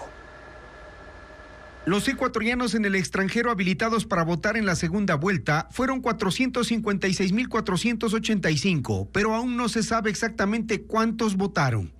Los ecuatorianos en el extranjero habilitados para votar en la segunda vuelta fueron 456.485, pero aún no se sabe exactamente cuántos votaron.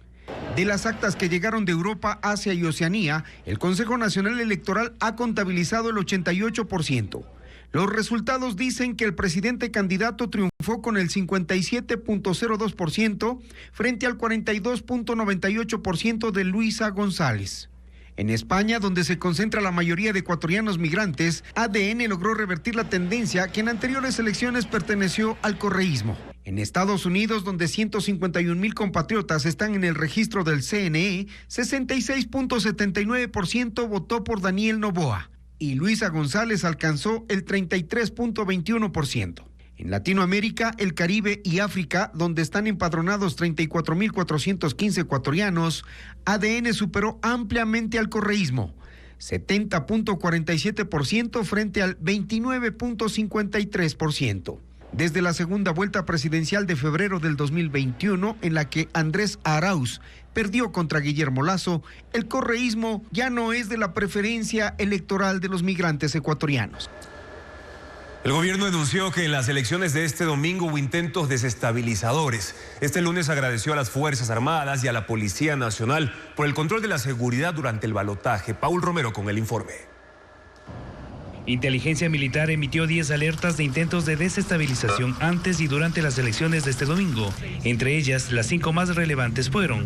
De las actas que llegaron de Europa, Asia y Oceanía, el Consejo Nacional Electoral ha contabilizado el 88%. Los resultados dicen que el presidente candidato triunfó con el 57.02% frente al 42.98% de Luisa González. En España, donde se concentra la mayoría de ecuatorianos migrantes, ADN logró revertir la tendencia que en anteriores elecciones perteneció al correísmo. En Estados Unidos, donde 151,000 compatriotas están en el registro del CNE, 66.79% votó por Daniel Noboa y Luisa González alcanzó el 33.21%. En Latinoamérica, el Caribe y África, donde están empadronados 34.415 ecuatorianos, ADN superó ampliamente al correísmo, 70.47% frente al 29.53%. Desde la segunda vuelta presidencial de febrero del 2021, en la que Andrés Arauz perdió contra Guillermo Lasso, el correísmo ya no es de la preferencia electoral de los migrantes ecuatorianos. El gobierno anunció que en las elecciones de este domingo hubo intentos desestabilizadores. Este lunes agradeció a las Fuerzas Armadas y a la Policía Nacional por el control de la seguridad durante el balotaje. Paul Romero con el informe. Inteligencia Militar emitió 10 alertas de intentos de desestabilización antes y durante las elecciones de este domingo. Entre ellas, las 5 más relevantes fueron: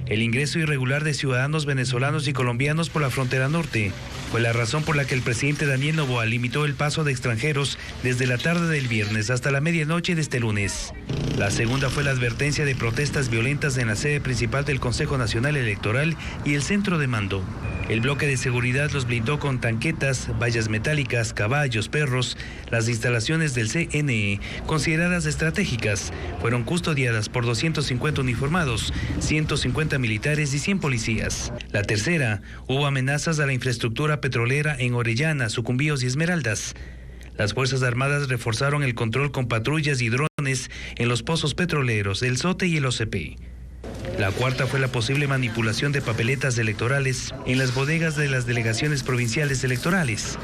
el ingreso irregular de ciudadanos venezolanos y colombianos por la frontera norte. Fue la razón por la que el presidente Daniel Noboa limitó el paso de extranjeros desde la tarde del viernes hasta la medianoche de este lunes. La segunda fue la advertencia de protestas violentas en la sede principal del Consejo Nacional Electoral y el centro de mando. El bloque de seguridad los blindó con tanquetas, vallas metálicas, caballos, perros. Las instalaciones del CNE, consideradas estratégicas, fueron custodiadas por 250 uniformados, 150 militares y 100 policías. La tercera, hubo amenazas a la infraestructura petrolera en Orellana, Sucumbíos y Esmeraldas. Las Fuerzas Armadas reforzaron el control con patrullas y drones en los pozos petroleros, el SOTE y el OCP. La cuarta fue la posible manipulación de papeletas electorales en las bodegas de las delegaciones provinciales electorales.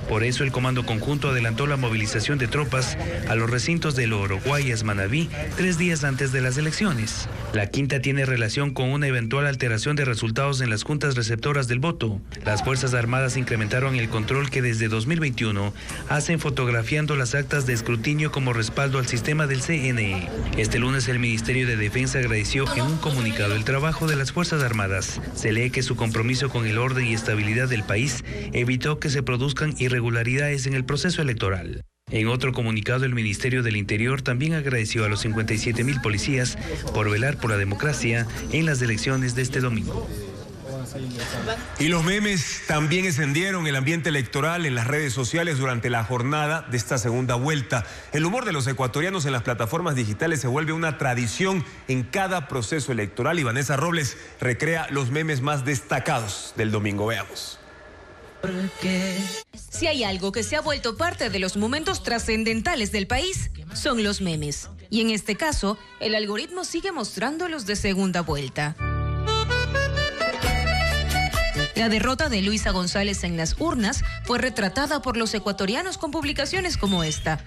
Por eso el Comando Conjunto adelantó la movilización de tropas a los recintos del Oro, Guayas, Manabí, 3 días antes de las elecciones. La quinta tiene relación con una eventual alteración de resultados en las juntas receptoras del voto. Las Fuerzas Armadas incrementaron el control que desde 2021 hacen fotografiando las actas de escrutinio como respaldo al sistema del CNE. Este lunes el Ministerio de Defensa agradeció en un comunicado el trabajo de las Fuerzas Armadas. Se lee que su compromiso con el orden y estabilidad del país evitó que se produzcan irregularidades en el proceso electoral. En otro comunicado, el Ministerio del Interior también agradeció a los 57.000 policías por velar por la democracia en las elecciones de este domingo. Y los memes también encendieron el ambiente electoral en las redes sociales durante la jornada de esta segunda vuelta. El humor de los ecuatorianos en las plataformas digitales se vuelve una tradición en cada proceso electoral y Vanessa Robles recrea los memes más destacados del domingo. Veamos. Si hay algo que se ha vuelto parte de los momentos trascendentales del país, son los memes. Y en este caso, el algoritmo sigue mostrando los de segunda vuelta. La derrota de Luisa González en las urnas fue retratada por los ecuatorianos con publicaciones como esta.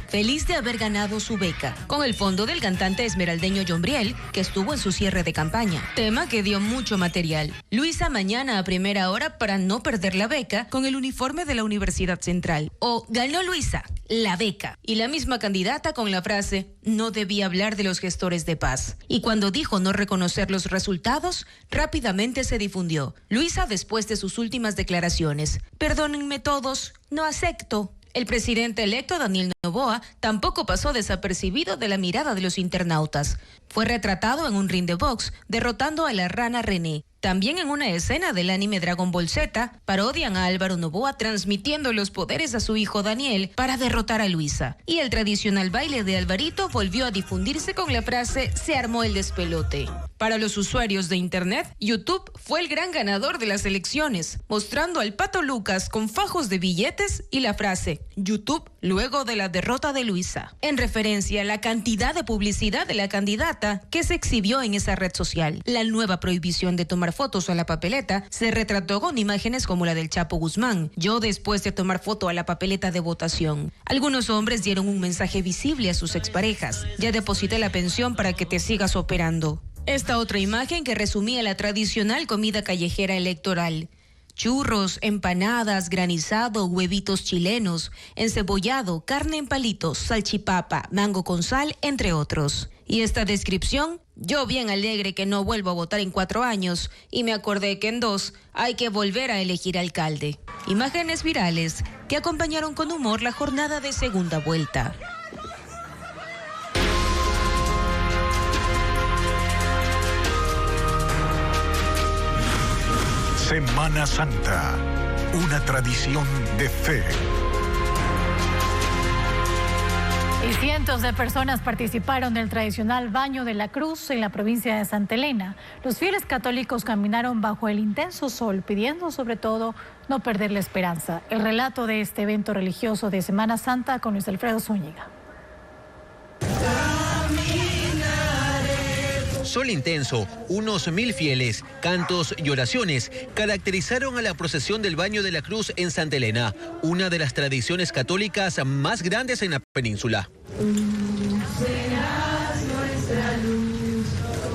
Feliz de haber ganado su beca, con el fondo del cantante esmeraldeño Yombriel, que estuvo en su cierre de campaña, tema que dio mucho material. Luisa mañana a primera hora para no perder la beca con el uniforme de la Universidad Central. O ganó Luisa, la beca. Y la misma candidata con la frase, no debía hablar de los gestores de paz. Y cuando dijo no reconocer los resultados, rápidamente se difundió. Luisa después de sus últimas declaraciones, perdónenme todos, no acepto. El presidente electo Daniel Noboa tampoco pasó desapercibido de la mirada de los internautas. Fue retratado en un ring de box, derrotando a la rana René. También en una escena del anime Dragon Ball Z, parodian a Álvaro Noboa transmitiendo los poderes a su hijo Daniel para derrotar a Luisa. Y el tradicional baile de Alvarito volvió a difundirse con la frase "se armó el despelote". Para los usuarios de internet, YouTube fue el gran ganador de las elecciones, mostrando al Pato Lucas con fajos de billetes y la frase "YouTube luego de la derrota de Luisa", en referencia a la cantidad de publicidad de la candidata que se exhibió en esa red social. La nueva prohibición de tomar fotos a la papeleta se retrató con imágenes como la del Chapo Guzmán, yo después de tomar foto a la papeleta de votación. Algunos hombres dieron un mensaje visible a sus exparejas: ya deposité la pensión para que te sigas operando. Esta otra imagen que resumía la tradicional comida callejera electoral: churros, empanadas, granizado, huevitos chilenos, encebollado, carne en palitos, salchipapa, mango con sal, entre otros. Y esta descripción: yo bien alegre que no vuelvo a votar en 4 años y me acordé que en 2 hay que volver a elegir alcalde. Imágenes virales que acompañaron con humor la jornada de segunda vuelta. Semana Santa, una tradición de fe. Y cientos de personas participaron del tradicional Baño de la Cruz en la provincia de Santa Elena. Los fieles católicos caminaron bajo el intenso sol, pidiendo sobre todo no perder la esperanza. El relato de este evento religioso de Semana Santa con Luis Alfredo Zúñiga. Sol intenso, unos 1000 fieles, cantos y oraciones caracterizaron a la procesión del Baño de la Cruz en Santa Elena, una de las tradiciones católicas más grandes en la península.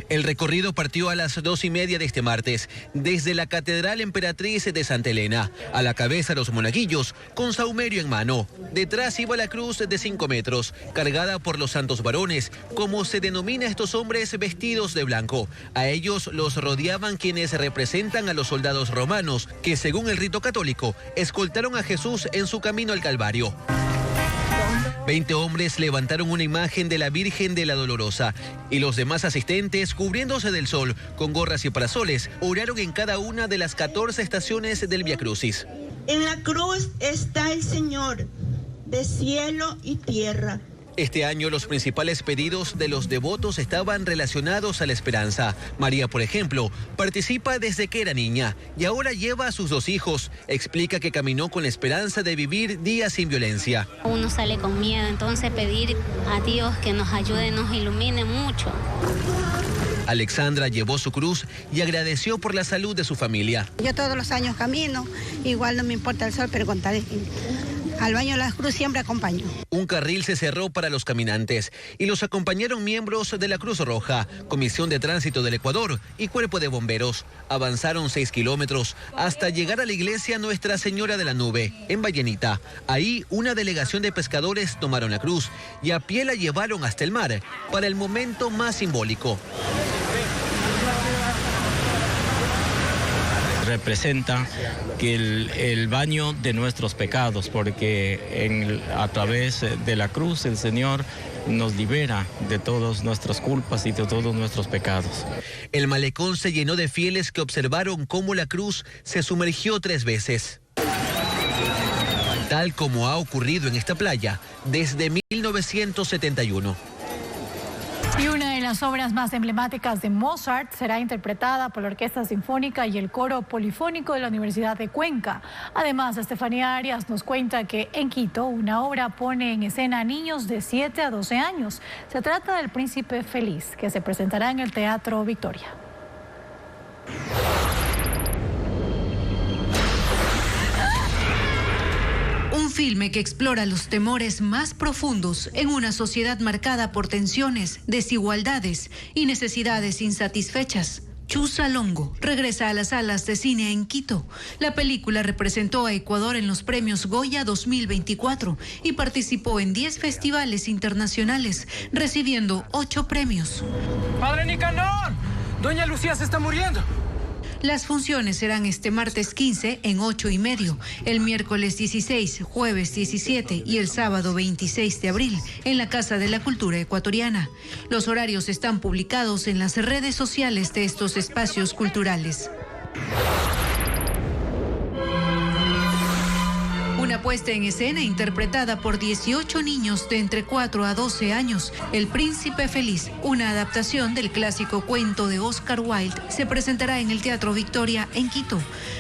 El recorrido partió a las 2:30 de este martes, desde la Catedral Emperatriz de Santa Elena. A la cabeza los monaguillos, con saumerio en mano. Detrás iba la cruz de 5 metros, cargada por los santos varones, como se denomina a estos hombres vestidos de blanco. A ellos los rodeaban quienes representan a los soldados romanos, que según el rito católico, escoltaron a Jesús en su camino al Calvario. 20 hombres levantaron una imagen de la Virgen de la Dolorosa y los demás asistentes, cubriéndose del sol con gorras y parasoles, oraron en cada una de las 14 estaciones del Vía Crucis. En la cruz está el Señor de cielo y tierra. Este año los principales pedidos de los devotos estaban relacionados a la esperanza. María, por ejemplo, participa desde que era niña y ahora lleva a sus 2 hijos. Explica que caminó con la esperanza de vivir días sin violencia. Uno sale con miedo, entonces pedir a Dios que nos ayude, nos ilumine mucho. Alexandra llevó su cruz y agradeció por la salud de su familia. Yo todos los años camino, igual no me importa el sol, pero contaré. Al Baño de la Cruz siempre acompaño. Un carril se cerró para los caminantes y los acompañaron miembros de la Cruz Roja, Comisión de Tránsito del Ecuador y Cuerpo de Bomberos. Avanzaron 6 kilómetros hasta llegar a la iglesia Nuestra Señora de la Nube, en Vallenita. Ahí una delegación de pescadores tomaron la cruz y a pie la llevaron hasta el mar para el momento más simbólico. representa que el baño de nuestros pecados, porque a través de la cruz el Señor nos libera de todas nuestras culpas y de todos nuestros pecados. El malecón se llenó de fieles que observaron cómo la cruz se sumergió 3 veces. Tal como ha ocurrido en esta playa desde 1971. Y una de las obras más emblemáticas de Mozart será interpretada por la Orquesta Sinfónica y el Coro Polifónico de la Universidad de Cuenca. Además, Estefanía Arias nos cuenta que en Quito una obra pone en escena a niños de 7 a 12 años. Se trata del Príncipe Feliz, que se presentará en el Teatro Victoria. Un filme que explora los temores más profundos en una sociedad marcada por tensiones, desigualdades y necesidades insatisfechas. Chuza Longo regresa a las salas de cine en Quito. La película representó a Ecuador en los premios Goya 2024 y participó en 10 festivales internacionales, recibiendo 8 premios. ¡Padre Nicanor! ¡Doña Lucía se está muriendo! Las funciones serán este martes 15 en 8:30, el miércoles 16, jueves 17 y el sábado 26 de abril en la Casa de la Cultura Ecuatoriana. Los horarios están publicados en las redes sociales de estos espacios culturales. Una puesta en escena interpretada por 18 niños de entre 4 a 12 años, El Príncipe Feliz, una adaptación del clásico cuento de Oscar Wilde, se presentará en el Teatro Victoria en Quito,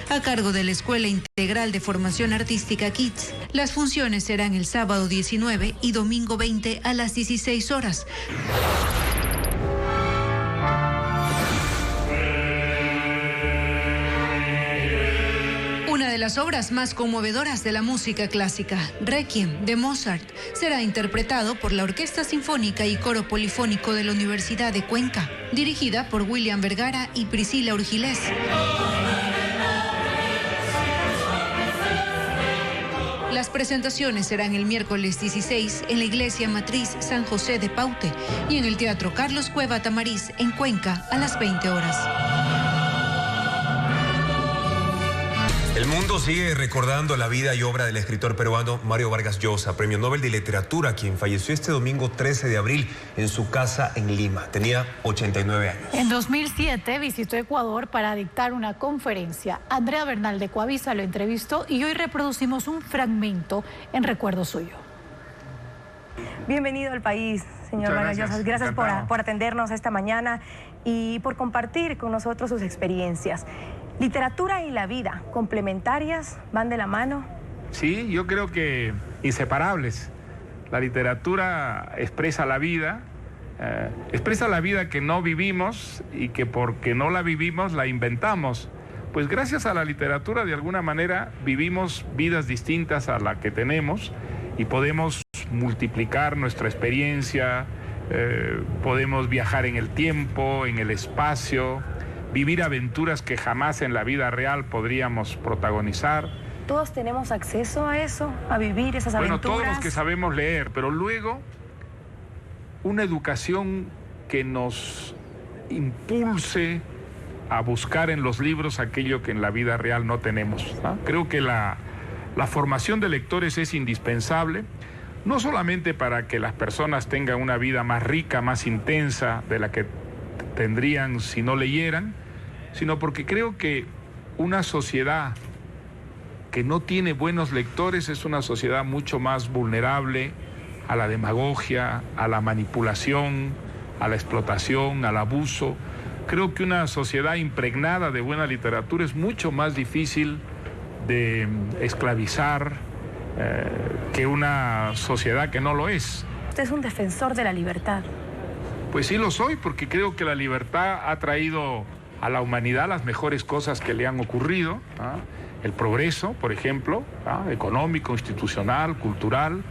a cargo de la Escuela Integral de Formación Artística Kids. Las funciones serán el sábado 19 y domingo 20 a las 16 horas. Una de las obras más conmovedoras de la música clásica, Requiem de Mozart, será interpretado por la Orquesta Sinfónica y Coro Polifónico de la Universidad de Cuenca, dirigida por William Vergara y Priscila Urgilés. Las presentaciones serán el miércoles 16 en la Iglesia Matriz San José de Paute y en el Teatro Carlos Cueva Tamariz en Cuenca a las 20 horas. El mundo sigue recordando la vida y obra del escritor peruano Mario Vargas Llosa, Premio Nobel de Literatura, quien falleció este domingo 13 de abril en su casa en Lima. Tenía 89 años. En 2007 visitó Ecuador para dictar una conferencia. Andrea Bernal de Coavisa lo entrevistó y hoy reproducimos un fragmento en recuerdo suyo. Bienvenido al país, señor Vargas Llosa. Gracias por atendernos esta mañana y por compartir con nosotros sus experiencias. ¿Literatura y la vida complementarias van de la mano? Sí, yo creo que inseparables. La literatura expresa la vida que no vivimos y que porque no la vivimos la inventamos. Pues gracias a la literatura de alguna manera vivimos vidas distintas a la que tenemos y podemos multiplicar nuestra experiencia, podemos viajar en el tiempo, en el espacio, vivir aventuras que jamás en la vida real podríamos protagonizar. ¿Todos tenemos acceso a eso, a vivir esas aventuras? Bueno, todos los que sabemos leer, pero luego una educación que nos impulse a buscar en los libros aquello que en la vida real no tenemos, ¿no? Creo que la formación de lectores es indispensable, no solamente para que las personas tengan una vida más rica, más intensa de la que tendrían si no leyeran, sino porque creo que una sociedad que no tiene buenos lectores es una sociedad mucho más vulnerable a la demagogia, a la manipulación, a la explotación, al abuso. Creo que una sociedad impregnada de buena literatura es mucho más difícil de esclavizar que una sociedad que no lo es. Usted es un defensor de la libertad. Pues sí lo soy, porque creo que la libertad ha traído a la humanidad las mejores cosas que le han ocurrido, ¿no? El progreso, por ejemplo, ¿no? Económico, institucional, cultural.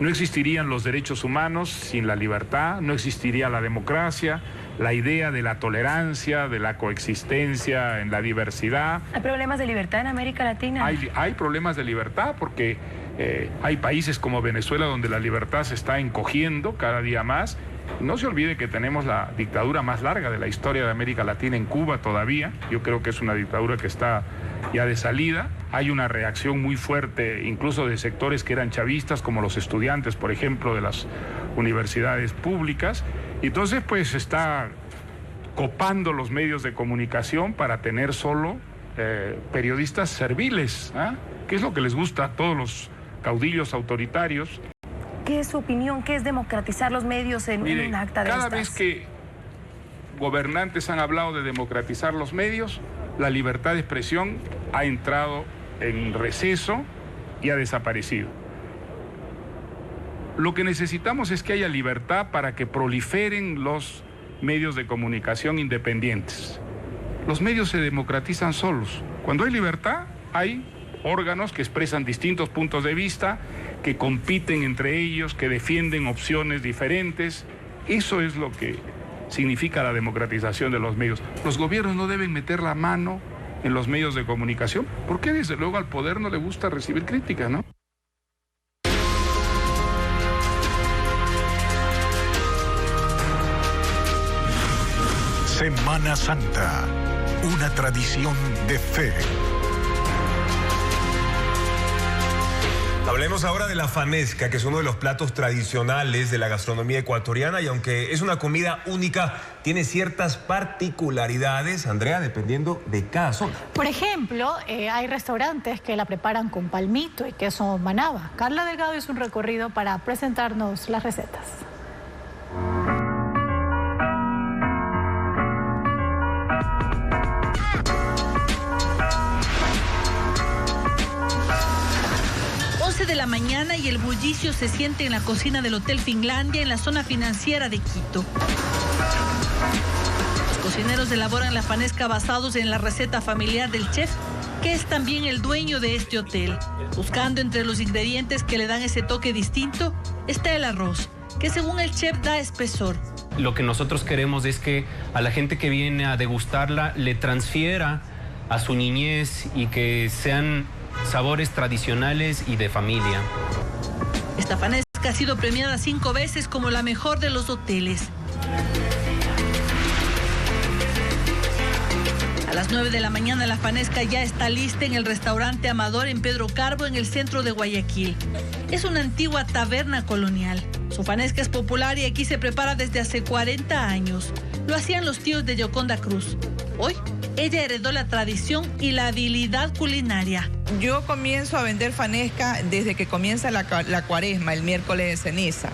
No existirían los derechos humanos sin la libertad, no existiría la democracia, la idea de la tolerancia, de la coexistencia en la diversidad. ¿Hay problemas de libertad en América Latina? Hay problemas de libertad porque hay países como Venezuela donde la libertad se está encogiendo cada día más No se olvide que tenemos la dictadura más larga de la historia de América Latina en Cuba todavía. Yo creo que es una dictadura que está ya de salida. Hay una reacción muy fuerte, incluso de sectores que eran chavistas, como los estudiantes, por ejemplo, de las universidades públicas. Entonces, pues está copando los medios de comunicación para tener solo periodistas serviles, ¿eh? ¿Qué es lo que les gusta a todos los caudillos autoritarios? ¿Qué es su opinión? ¿Qué es democratizar los medios en un acta de cada estas? vez que gobernantes han hablado de democratizar los medios, la libertad de expresión ha entrado en receso y ha desaparecido. Lo que necesitamos es que haya libertad para que proliferen los medios de comunicación independientes. Los medios se democratizan solos. Cuando hay libertad, hay órganos que expresan distintos puntos de vista, que compiten entre ellos, que defienden opciones diferentes. Eso es lo que significa la democratización de los medios. Los gobiernos no deben meter la mano en los medios de comunicación, porque desde luego al poder no le gusta recibir críticas, ¿no? Semana Santa, una tradición de fe. Hablemos ahora de la fanesca, que es uno de los platos tradicionales de la gastronomía ecuatoriana, y aunque es una comida única, tiene ciertas particularidades, Andrea, dependiendo de cada zona. Por ejemplo, hay restaurantes que la preparan con palmito y queso manaba. Carla Delgado hizo un recorrido para presentarnos las recetas. De la mañana y el bullicio se siente en la cocina del Hotel Finlandia en la zona financiera de Quito. Los cocineros elaboran la fanesca basados en la receta familiar del chef, que es también el dueño de este hotel. Buscando entre los ingredientes que le dan ese toque distinto, está el arroz, que según el chef da espesor. Lo que nosotros queremos es que a la gente que viene a degustarla le transfiera a su niñez y que sean sabores tradicionales y de familia. Esta fanesca ha sido premiada 5 veces como la mejor de los hoteles. A las 9 de la mañana la fanesca ya está lista en el restaurante Amador en Pedro Carbo, en el centro de Guayaquil. Es una antigua taberna colonial. Su fanesca es popular y aquí se prepara desde hace 40 años. Lo hacían los tíos de Yoconda Cruz. Hoy, ella heredó la tradición y la habilidad culinaria. Yo comienzo a vender fanesca desde que comienza la cuaresma, el miércoles de ceniza.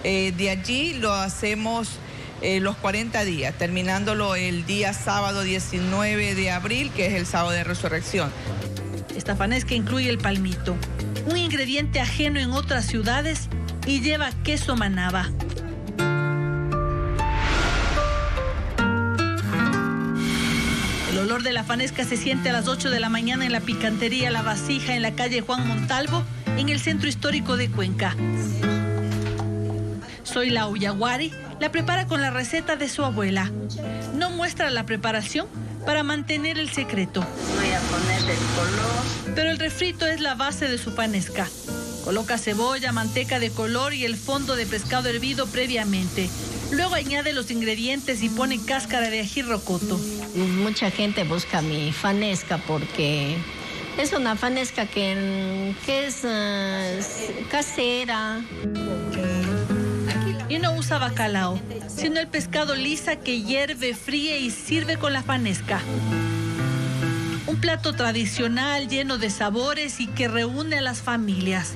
De allí lo hacemos los 40 días, terminándolo el día sábado 19 de abril, que es el sábado de resurrección. Esta fanesca incluye el palmito, un ingrediente ajeno en otras ciudades, y lleva queso manaba. El olor de la fanesca se siente a las 8 de la mañana en la picantería La Vasija, en la calle Juan Montalvo, en el centro histórico de Cuenca. Zoila Uyaguari la prepara con la receta de su abuela. No muestra la preparación para mantener el secreto. Voy a ponerle el color. Pero el refrito es la base de su fanesca. Coloca cebolla, manteca de color y el fondo de pescado hervido previamente. Luego añade los ingredientes y pone cáscara de ají rocoto. Mucha gente busca mi fanesca porque es una fanesca que es casera. Y no usa bacalao, sino el pescado lisa que hierve, fríe y sirve con la fanesca. Un plato tradicional lleno de sabores y que reúne a las familias.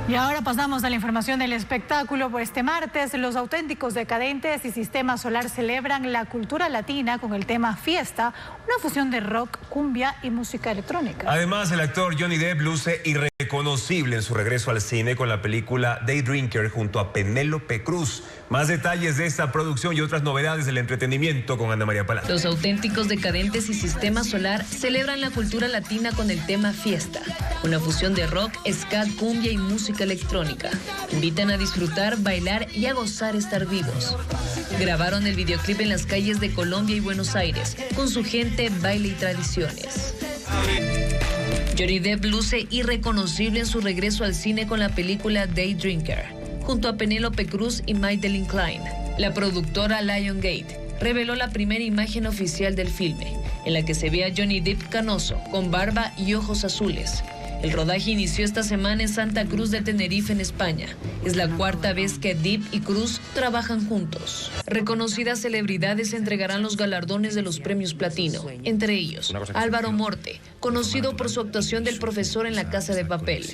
Y ahora pasamos a la información del espectáculo. Por este martes, los Auténticos Decadentes y Sistema Solar celebran la cultura latina con el tema Fiesta, una fusión de rock, cumbia y música electrónica. Además, el actor Johnny Depp luce irreconocible en su regreso al cine con la película Daydrinker junto a Penélope Cruz. Más detalles de esta producción y otras novedades del entretenimiento con Ana María Palacio. Los Auténticos Decadentes y Sistema Solar celebran la cultura latina con el tema Fiesta, una fusión de rock, ska, cumbia y música electrónica. Invitan a disfrutar, bailar y a gozar estar vivos. Grabaron el videoclip en las calles de Colombia y Buenos Aires, con su gente, baile y tradiciones. Johnny Depp luce irreconocible en su regreso al cine con la película Day Drinker, junto a Penélope Cruz y Madeline Klein. La productora Lionsgate reveló la primera imagen oficial del filme, en la que se ve a Johnny Depp canoso, con barba y ojos azules. El rodaje inició esta semana en Santa Cruz de Tenerife, en España. Es la cuarta vez que Depp y Cruz trabajan juntos. Reconocidas celebridades entregarán los galardones de los premios Platino, entre ellos Álvaro Morte, conocido por su actuación del profesor en La Casa de Papel;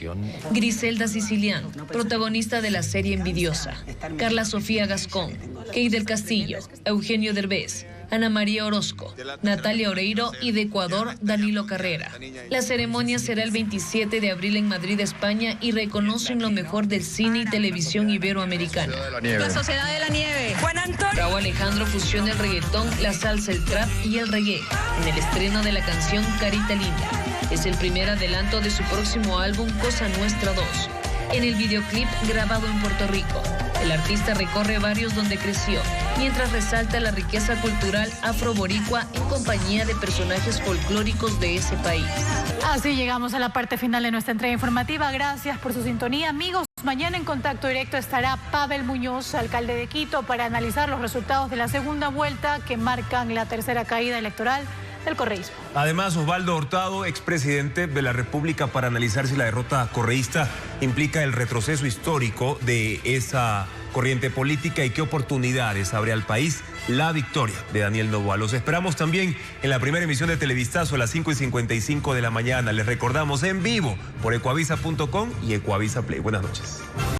Griselda Sicilián, protagonista de la serie Envidiosa; Carla Sofía Gascón; Key del Castillo; Eugenio Derbez; Ana María Orozco, Natalia Oreiro y de Ecuador, Danilo Carrera. La ceremonia será el 27 de abril en Madrid, España, y reconocen lo mejor del cine y televisión iberoamericano. La Sociedad de la Nieve. Juan Antonio. Raúl Alejandro fusiona el reggaetón, la salsa, el trap y el reggae en el estreno de la canción Carita Linda. Es el primer adelanto de su próximo álbum Cosa Nuestra 2. En el videoclip grabado en Puerto Rico, el artista recorre barrios donde creció, mientras resalta la riqueza cultural afroboricua en compañía de personajes folclóricos de ese país. Así llegamos a la parte final de nuestra entrega informativa. Gracias por su sintonía, amigos. Mañana en Contacto Directo estará Pavel Muñoz, alcalde de Quito, para analizar los resultados de la segunda vuelta que marcan la tercera caída electoral del correísmo. Además, Osvaldo Hurtado, expresidente de la República, para analizar si la derrota correísta implica el retroceso histórico de esa corriente política y qué oportunidades abre al país la victoria de Daniel Noboa. Los esperamos también en la primera emisión de Televistazo a las 5:55 de la mañana. Les recordamos en vivo por ecuavisa.com y Ecuavisa Play. Buenas noches.